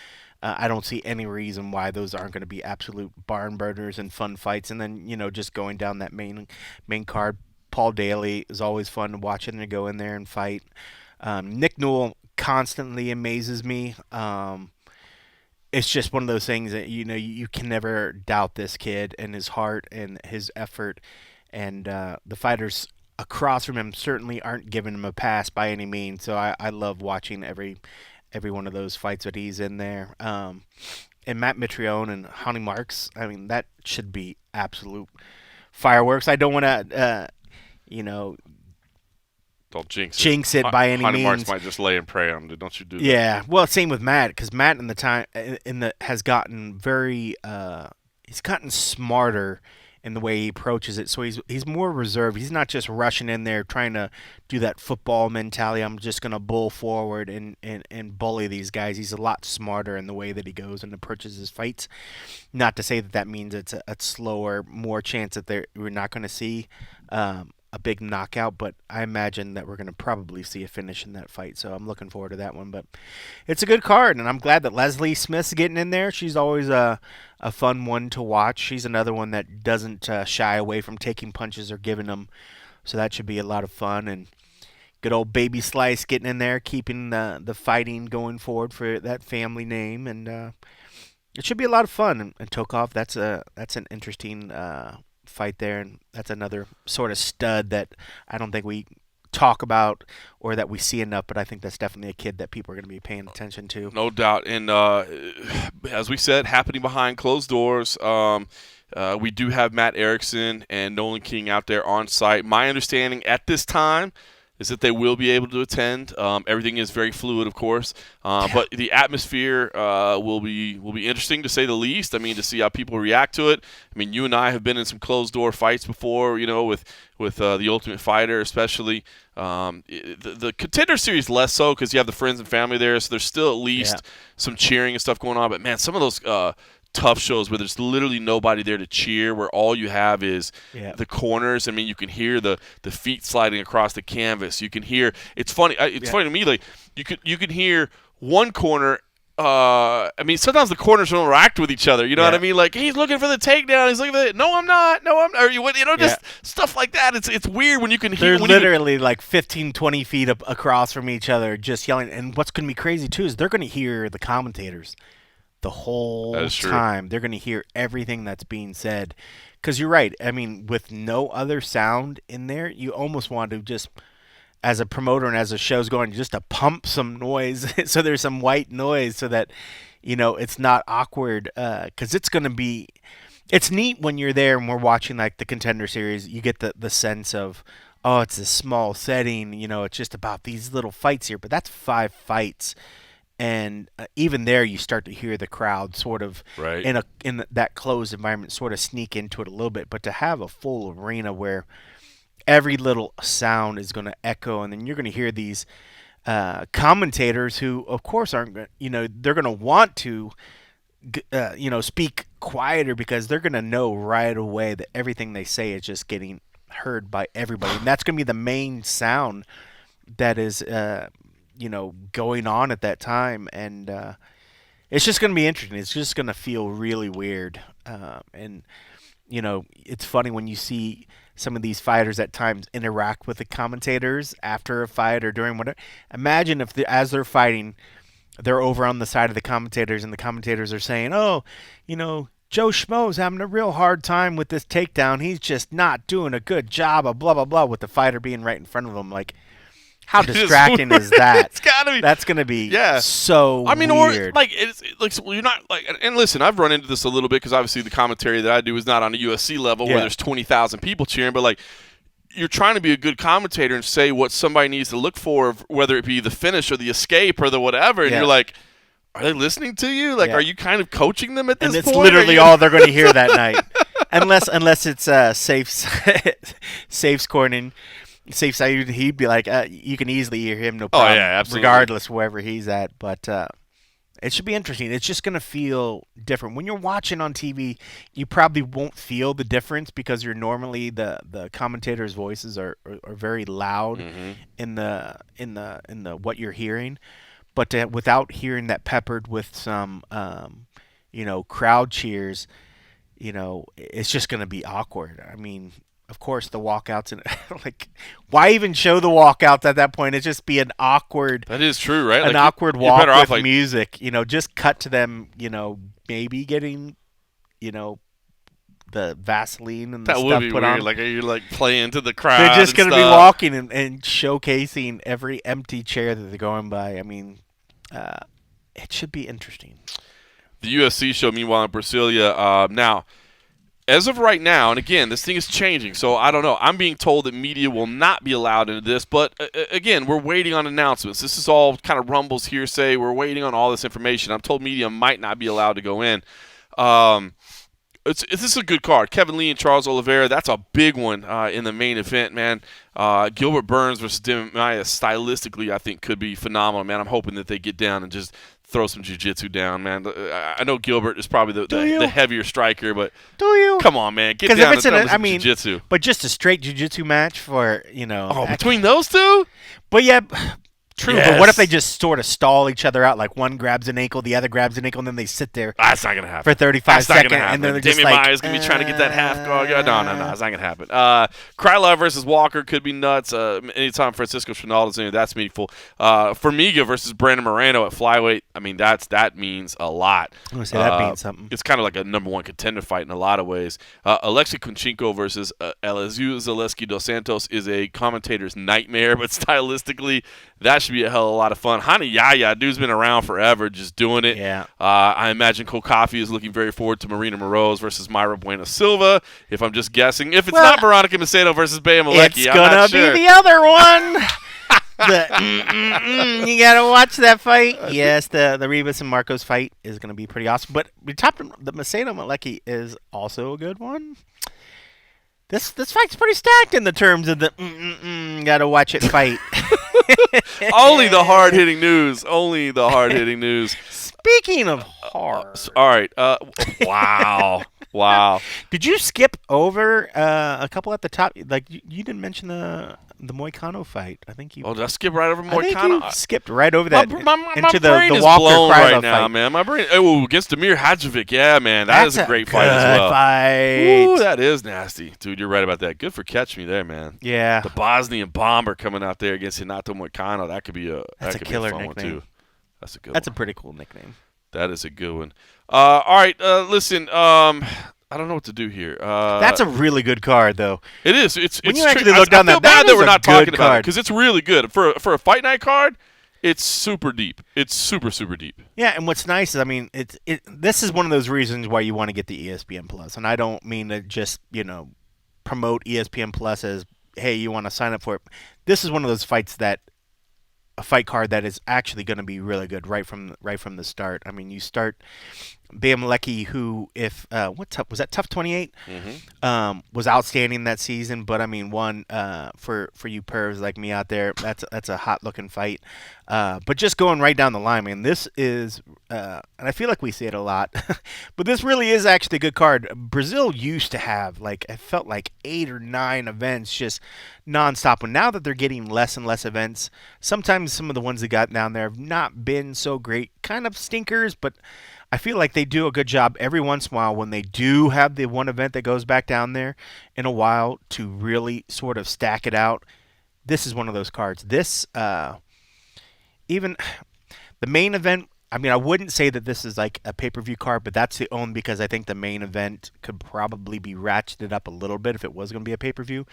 I don't see any reason why those aren't going to be absolute barn burners and fun fights. And then just going down that main card, Paul Daly is always fun to watch him to go in there and fight. Nick Newell constantly amazes me. It's just one of those things that you can never doubt this kid and his heart and his effort, and the fighters across from him certainly aren't giving him a pass by any means. So I love watching every one of those fights that he's in there. And Matt Mitrione and Honey Marks, I mean, that should be absolute fireworks. I don't want to Don't jinx it by any Honey means. Marks might just lay and pray on it. Don't you do that? Yeah, well, same with Matt, because Matt has gotten very he's gotten smarter in the way he approaches it. So he's more reserved. He's not just rushing in there trying to do that football mentality. I'm just gonna bull forward and bully these guys. He's a lot smarter in the way that he goes and approaches his fights. Not to say that that means it's a slower, more chance that we're not going to see a big knockout, but I imagine that we're going to probably see a finish in that fight. So I'm looking forward to that one. But it's a good card, and I'm glad that Leslie Smith's getting in there. She's always a fun one to watch. She's another one that doesn't shy away from taking punches or giving them. So that should be a lot of fun. And good old Baby Slice getting in there, keeping the fighting going forward for that family name. And it should be a lot of fun. And Tokov, that's an interesting fight there, and that's another sort of stud that I don't think we talk about or that we see enough. But I think that's definitely a kid that people are going to be paying attention to. No doubt. And as we said, happening behind closed doors. We do have Matt Erickson and Nolan King out there on site. My understanding at this time is that they will be able to attend. Everything is very fluid, of course, but the atmosphere will be interesting to say the least. I mean, to see how people react to it. I mean, you and I have been in some closed door fights before, you know, with the Ultimate Fighter, especially. The Contender Series less so because you have the friends and family there, so there's still at least some cheering and stuff going on. But man, some of those tough shows where there's literally nobody there to cheer, where all you have is the corners. I mean, you can hear the feet sliding across the canvas. You can hear. It's funny. It's funny to me. Like you can hear one corner. I mean, sometimes the corners don't interact with each other. You know what I mean? Like he's looking for the takedown. He's looking for it. No, I'm not. No, I'm not. Or you know, just stuff like that. It's weird when you can hear. They're literally like 15, 20 feet across from each other, just yelling. And what's going to be crazy too is they're going to hear the commentators the whole time. They're going to hear everything that's being said. Because you're right. I mean, with no other sound in there, you almost want to just, as a promoter and as the show's going, just to pump some noise so there's some white noise so that, you know, it's not awkward. Because it's going to be, it's neat when you're there and we're watching like the Contender Series. You get the sense of, oh, it's a small setting. You know, it's just about these little fights here. But that's 5 fights. And even there, you start to hear the crowd sort of in that closed environment sort of sneak into it a little bit. But to have a full arena where every little sound is going to echo, and then you're going to hear these commentators who, of course, aren't, you know, they're going to want to, you know, speak quieter because they're going to know right away that everything they say is just getting heard by everybody, and that's going to be the main sound that is you know, going on at that time, and it's just going to be interesting. It's just going to feel really weird, and you know, it's funny when you see some of these fighters at times interact with the commentators after a fight or during whatever. Imagine if as they're fighting, they're over on the side of the commentators, and the commentators are saying, "Oh, you know, Joe Schmo's having a real hard time with this takedown. He's just not doing a good job of blah blah blah," with the fighter being right in front of him, like. How distracting is that? It's gotta be. That's gonna be so. I mean, weird. or like it's like you're not like. And listen, I've run into this a little bit because obviously the commentary that I do is not on a UFC level where there's 20,000 people cheering. But like, you're trying to be a good commentator and say what somebody needs to look for, whether it be the finish or the escape or the whatever. And you're like, are they listening to you? Like, are you kind of coaching them at this point? And it's literally all they're going to hear that night, unless it's safe scoring. Safe side, he'd be like, you can easily hear him, no problem. Oh, yeah, absolutely. Regardless wherever he's at. But it should be interesting. It's just going to feel different. When you're watching on TV, you probably won't feel the difference because you're normally the commentators' voices are very loud in the what you're hearing. But without hearing that peppered with some you know, crowd cheers, you know, it's just going to be awkward. I mean, of course, the walkouts and like, why even show the walkouts at that point? It's just be an awkward. That is true, right? An like awkward walk with like, music. You know, just cut to them. You know, maybe getting, you know, the Vaseline and the that stuff would be put weird. on. Like you're like playing to the crowd. They're just going to be walking and showcasing every empty chair that they're going by. I mean, it should be interesting. The UFC show, meanwhile, in Brasilia now. As of right now, and again, this thing is changing, so I don't know. I'm being told that media will not be allowed into this, but again, we're waiting on announcements. This is all kind of rumbles, hearsay. We're waiting on all this information. I'm told media might not be allowed to go in. this is a good card. Kevin Lee and Charles Oliveira. That's a big one in the main event, man. Gilbert Burns versus Demian Maia stylistically, I think, could be phenomenal, man. I'm hoping that they get down and just throw some jiu-jitsu down, man. I know Gilbert is probably the heavier striker, but come on, man, get down and throw some jiu-jitsu. But just a straight jiu-jitsu match for between those two. But yeah. True, yes. But what if they just sort of stall each other out? Like one grabs an ankle, the other grabs an ankle, and then they sit there. That's not gonna happen for 35 seconds, and then they're just like, Maia's gonna be trying to get that half guard. No, it's not gonna happen. Krylov versus Walker could be nuts. Anytime Francisco Trinaldo's in it, that's meaningful. Formiga versus Brandon Moreno at flyweight. I mean, that means a lot. I'm gonna say that means something. It's kind of like a number one contender fight in a lot of ways. Alexei Kunchenko versus Elizeu Zaleski dos Santos is a commentator's nightmare, but stylistically, that should be a hell of a lot of fun. Hani Yahya, dude's been around forever, just doing it. Yeah. I imagine Cole Coffey is looking very forward to Marina Moroz versus Myra Bueno Silva, if I'm just guessing. If it's not Veronica Macedo versus Bea Malecki, it's going to be the other one. You got to watch that fight. Yes, the Rivas and Marcos fight is going to be pretty awesome. But the Macedo Malecki is also a good one. This fight's pretty stacked in the terms of the gotta watch it fight. Only the hard-hitting news. Only the hard-hitting news. Speaking of hard. All right. Wow. Wow. Did you skip over a couple at the top? Like, you didn't mention the Moicano fight. I think you. Oh, did I skip right over Moicano? I think you skipped right over that into my the brain is Walker blown Krylov right now, fight. man. My brain. Oh, against Damir Hadjovic. Yeah, man. That's a great fight as well. Fight. Ooh, that is nasty. Dude, you're right about that. Good for catching me there, man. Yeah. The Bosnian bomber coming out there against Renato Moicano. That could be a killer fun nickname. One, too. That's a good one. That's a pretty cool nickname. That is a good one. All right. Listen, I don't know what to do here. That's a really good card, though. It is. It's when you actually look down I feel that bad that we're not talking card. about it because it's really good for a fight night card. It's super deep. It's super deep. Yeah, and what's nice is, I mean, this is one of those reasons why you want to get the ESPN Plus, and I don't mean to just promote ESPN Plus as, hey, you want to sign up for it. This is one of those fights a fight card that is actually going to be really good right from the start. I mean, you start Bea Malecki, who, if was that Tough 28? Mm-hmm. Was outstanding that season. But I mean, for you pervs like me out there, that's a hot looking fight. But just going right down the line, man, this is, and I feel like we say it a lot, but this really is actually a good card. Brazil used to have I felt like 8 or 9 events just nonstop. And now that they're getting less and less events, sometimes some of the ones they got down there have not been so great, kind of stinkers, but I feel like they do a good job every once in a while when they do have the one event that goes back down there in a while to really sort of stack it out. This is one of those cards. This, even the main event, I mean, I wouldn't say that this is like a pay-per-view card, but that's the only because I think the main event could probably be ratcheted up a little bit if it was going to be a pay-per-view.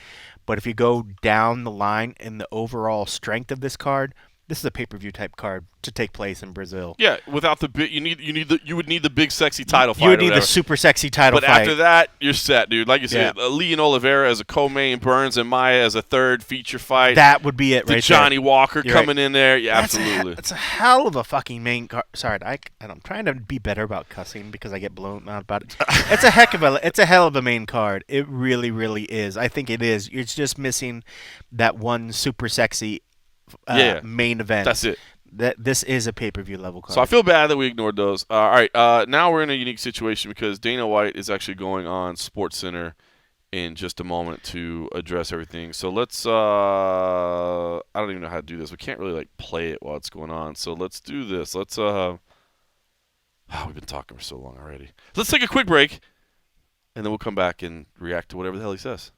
But if you go down the line in the overall strength of this card, this is a pay-per-view type card to take place in Brazil. Yeah, without the big, you would need the big sexy title fight. You would need the super sexy title fight. But after that, you're set, dude. Like you said, Lee and Oliveira as a co-main, Burns and Maia as a third feature fight. That would be it, right? Johnny there. Walker You're coming right. in there. Yeah, absolutely. It's a hell of a fucking main card. Sorry, I'm trying to be better about cussing because I get blown out about it. It's a hell of a main card. It really, really is. I think it is. It's just missing that one super sexy main event. That's it. This is a pay-per-view level card. So I feel bad that we ignored those. All right, now we're in a unique situation because Dana White is actually going on SportsCenter in just a moment to address everything. So let's I don't even know how to do this. We can't really play it while it's going on. So let's do this. Let's we've been talking for so long already. Let's take a quick break and then we'll come back and react to whatever the hell he says.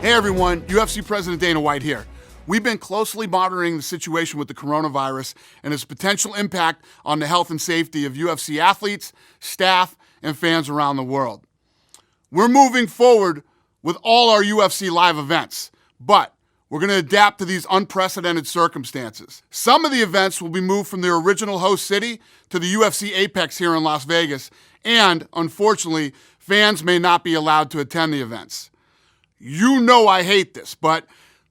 Hey everyone, UFC President Dana White here. We've been closely monitoring the situation with the coronavirus and its potential impact on the health and safety of UFC athletes, staff, and fans around the world. We're moving forward with all our UFC live events, but we're going to adapt to these unprecedented circumstances. Some of the events will be moved from their original host city to the UFC Apex here in Las Vegas, and unfortunately, fans may not be allowed to attend the events. You know I hate this, but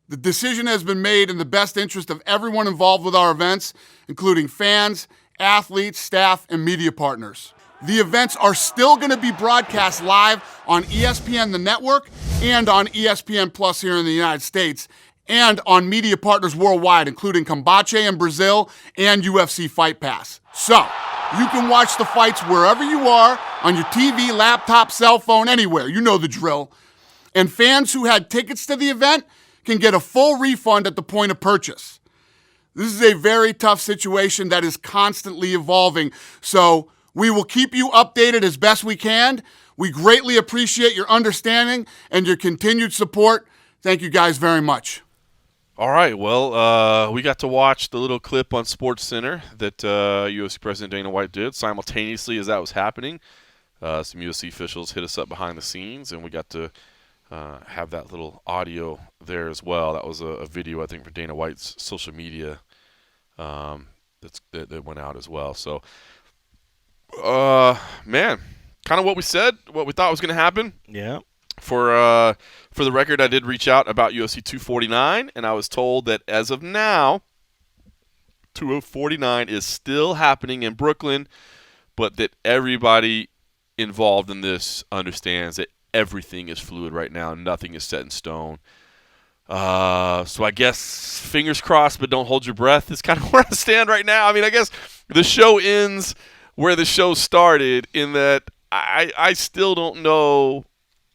the decision has been made in the best interest of everyone involved with our events, including fans, athletes, staff, and media partners. The events are still going to be broadcast live on ESPN, the network, and on ESPN Plus here in the United States, and on media partners worldwide, including Cambache in Brazil and UFC Fight Pass. So, you can watch the fights wherever you are, on your TV, laptop, cell phone, anywhere. You know the drill. And fans who had tickets to the event can get a full refund at the point of purchase. This is a very tough situation that is constantly evolving, so we will keep you updated as best we can. We greatly appreciate your understanding and your continued support. Thank you guys very much. All right, well, we got to watch the little clip on SportsCenter that UFC President Dana White did simultaneously as that was happening. Some UFC officials hit us up behind the scenes, and we got to have that little audio there as well. That was a video, I think, for Dana White's social media that went out as well. So, man, kind of what we said, what we thought was going to happen. Yeah. For the record, I did reach out about UFC 249, and I was told that as of now, 249 is still happening in Brooklyn, but that everybody involved in this understands that everything is fluid right now. Nothing is set in stone. So I guess fingers crossed, but don't hold your breath is kind of where I stand right now. I mean, I guess the show ends where the show started in that I still don't know,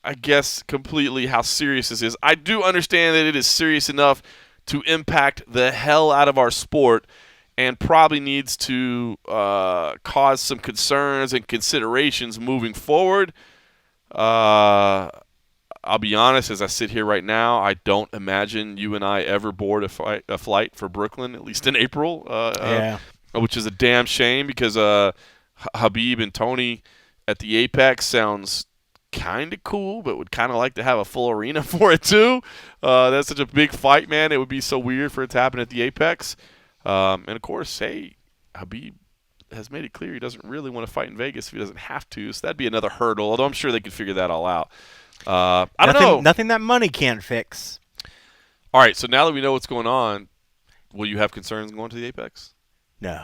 I guess, completely how serious this is. I do understand that it is serious enough to impact the hell out of our sport and probably needs to cause some concerns and considerations moving forward. I'll be honest, as I sit here right now, I don't imagine you and I ever board a flight for Brooklyn, at least in April, which is a damn shame because Habib and Tony at the Apex sounds kind of cool, but would kind of like to have a full arena for it too. That's such a big fight, man. It would be so weird for it to happen at the Apex. And, of course, hey, Habib has made it clear he doesn't really want to fight in Vegas if he doesn't have to, so that'd be another hurdle, although I'm sure they could figure that all out. I don't know. Nothing that money can't fix. All right, so now that we know what's going on, will you have concerns going to the Apex? No.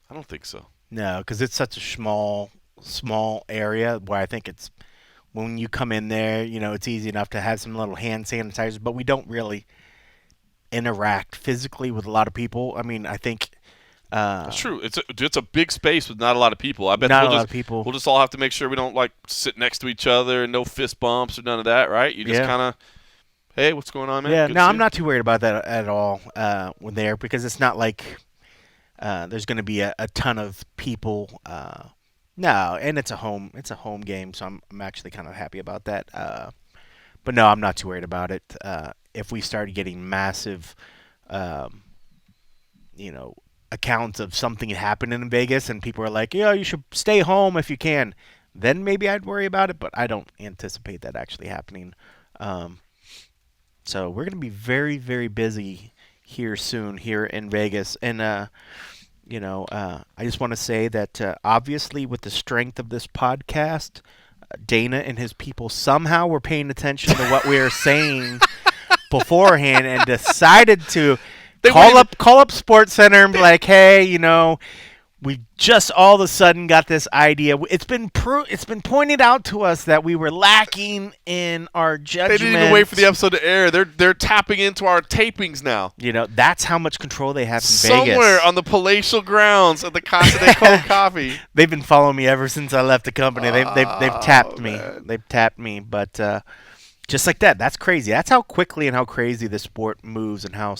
I don't think so. No, because it's such a small area where I think it's when you come in there, you know, it's easy enough to have some little hand sanitizers, but we don't really interact physically with a lot of people. I mean, I think that's true. It's a big space with not a lot of people. I bet not a lot of people. We'll just all have to make sure we don't like sit next to each other and no fist bumps or none of that, right? You just kind of, hey, what's going on, man? Yeah, Good no, to see I'm you. not too worried about that at all when there because it's not like there's going to be a ton of people. No, and it's a home game, so I'm actually kind of happy about that. But no, I'm not too worried about it. If we started getting massive, accounts of something happening in Vegas and people are like, yeah, you should stay home if you can, then maybe I'd worry about it, but I don't anticipate that actually happening. So we're going to be very, very busy here soon here in Vegas. And, I just want to say that obviously with the strength of this podcast, Dana and his people somehow were paying attention to what we were saying beforehand and decided to call up SportsCenter and be like, hey, we just all of a sudden got this idea. It's been pointed out to us that we were lacking in our judgment. They didn't even wait for the episode to air. They're tapping into our tapings now. That's how much control they have in Somewhere Vegas. Somewhere on the palatial grounds of the Casa de Cold Coffee. They've been following me ever since I left the company. They've tapped me. Man. They've tapped me, but just like that. That's crazy. That's how quickly and how crazy the sport moves and how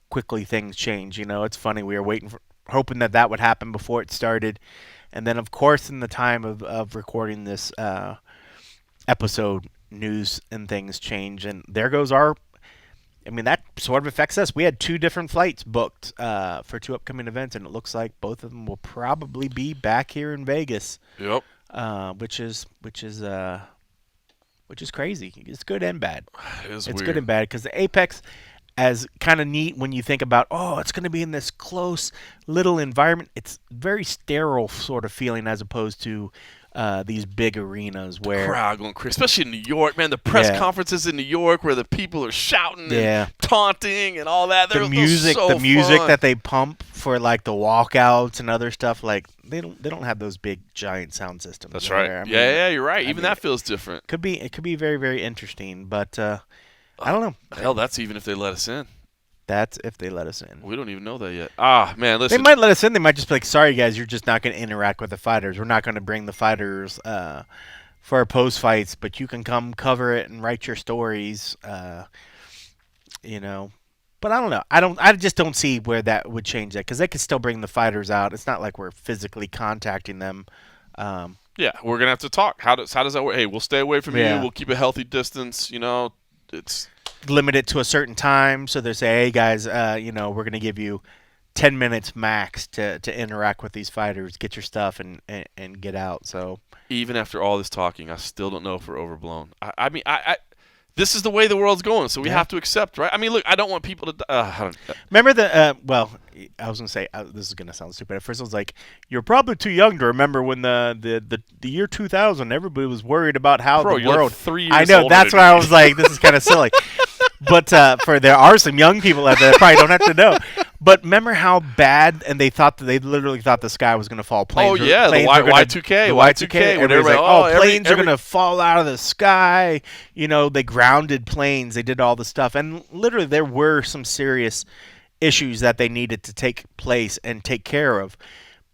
quickly things change. It's funny. We were hoping that would happen before it started, and then of course in the time of recording this episode, news and things change, and there goes that sort of affects us. We had 2 different flights booked for 2 upcoming events, and it looks like both of them will probably be back here in Vegas. Yep. Which is crazy. It's good and bad. It's weird. weird. Good and bad because the Apex, as kind of neat when you think about, oh, it's going to be in this close little environment. It's very sterile sort of feeling as opposed to these big arenas where crowd going crazy, especially in New York, man. The press conferences in New York where the people are shouting and taunting and all that. The music that they pump for like the walkouts and other stuff, like they don't have those big giant sound systems. That's right. I mean, yeah, you're right. Even that feels different. It could be very, very interesting, but I don't know. Hell, that's even if they let us in. That's if they let us in. We don't even know that yet. Ah, man, listen. They might let us in. They might just be like, sorry, guys, you're just not going to interact with the fighters. We're not going to bring the fighters for our post-fights, but you can come cover it and write your stories, you know. But I don't know. I just don't see where that would change that because they could still bring the fighters out. It's not like we're physically contacting them. Yeah, we're going to have to talk. How does that work? Hey, we'll stay away from you. We'll keep a healthy distance, you know. It's limit it to a certain time, so they say, hey guys, you know, we're going to give you 10 minutes max to interact with these fighters, get your stuff and get out. So even after all this talking, I still don't know if we're overblown. I mean this is the way the world's going, so we have to accept, right? I mean, look, I don't want people to remember the well, I was going to say this is going to sound stupid. At first I was like, you're probably too young to remember when the year 2000 everybody was worried about how the world like 3 years I know, older that's than why I was like, this is kind of silly. But there are some young people out there that probably don't have to know. But remember how bad, and they literally thought the sky was going to fall. Planes Y2K, the Y2K. When Everybody's like, planes are going to fall out of the sky. You know, they grounded planes. They did all the stuff, and literally there were some serious issues that they needed to take place and take care of.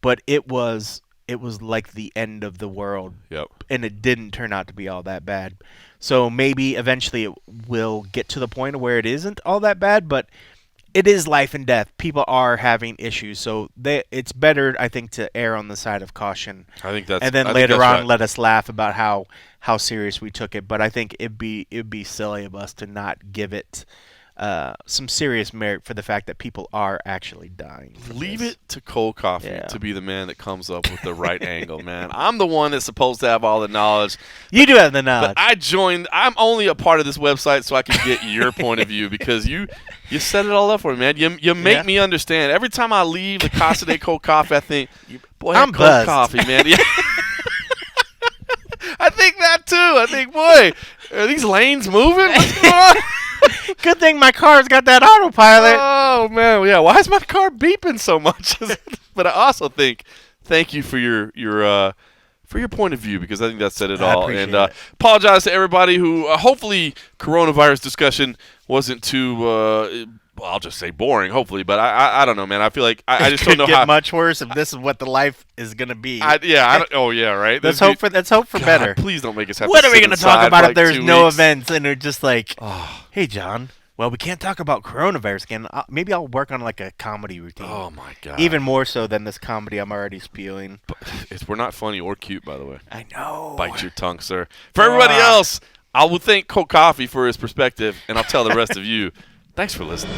But it was like the end of the world. Yep. And it didn't turn out to be all that bad. So maybe eventually it will get to the point where it isn't all that bad, but it is life and death. People are having issues, so it's better, I think, to err on the side of caution. I think that's. And then later on, let us laugh about how serious we took it. But I think it'd be silly of us to not give it some serious merit for the fact that people are actually dying. Leave it to Cold Coffee to be the man that comes up with the right angle, man. I'm the one that's supposed to have all the knowledge. You do have the knowledge. But I'm only a part of this website so I can get your point of view because you set it all up for me, man. You make me understand. Every time I leave the Casa de Cold Coffee, I think, boy, I'm Cold buzzed. Coffee, man. Yeah. I think that too. I think, boy, are these lanes moving? What's going on? Good thing my car's got that autopilot. Oh man, yeah. Why is my car beeping so much? But I also thank you for your point of view because I think that said it all. And apologize to everybody who hopefully coronavirus discussion wasn't too. I'll just say boring, hopefully, but I don't know, man. I feel like I just don't know how. It could get much worse if this is what the life is gonna be. I don't, oh yeah, right. Let's hope for better. Please don't make us have. What are we gonna talk about like if there's 2 no weeks? events and they're just like, hey John, well we can't talk about coronavirus again. Maybe I'll work on like a comedy routine. Oh my god. Even more so than this comedy I'm already spewing. We're not funny or cute, by the way. I know. Bite your tongue, sir. For everybody else, I will thank Cold Coffee for his perspective, and I'll tell the rest of you. Thanks for listening.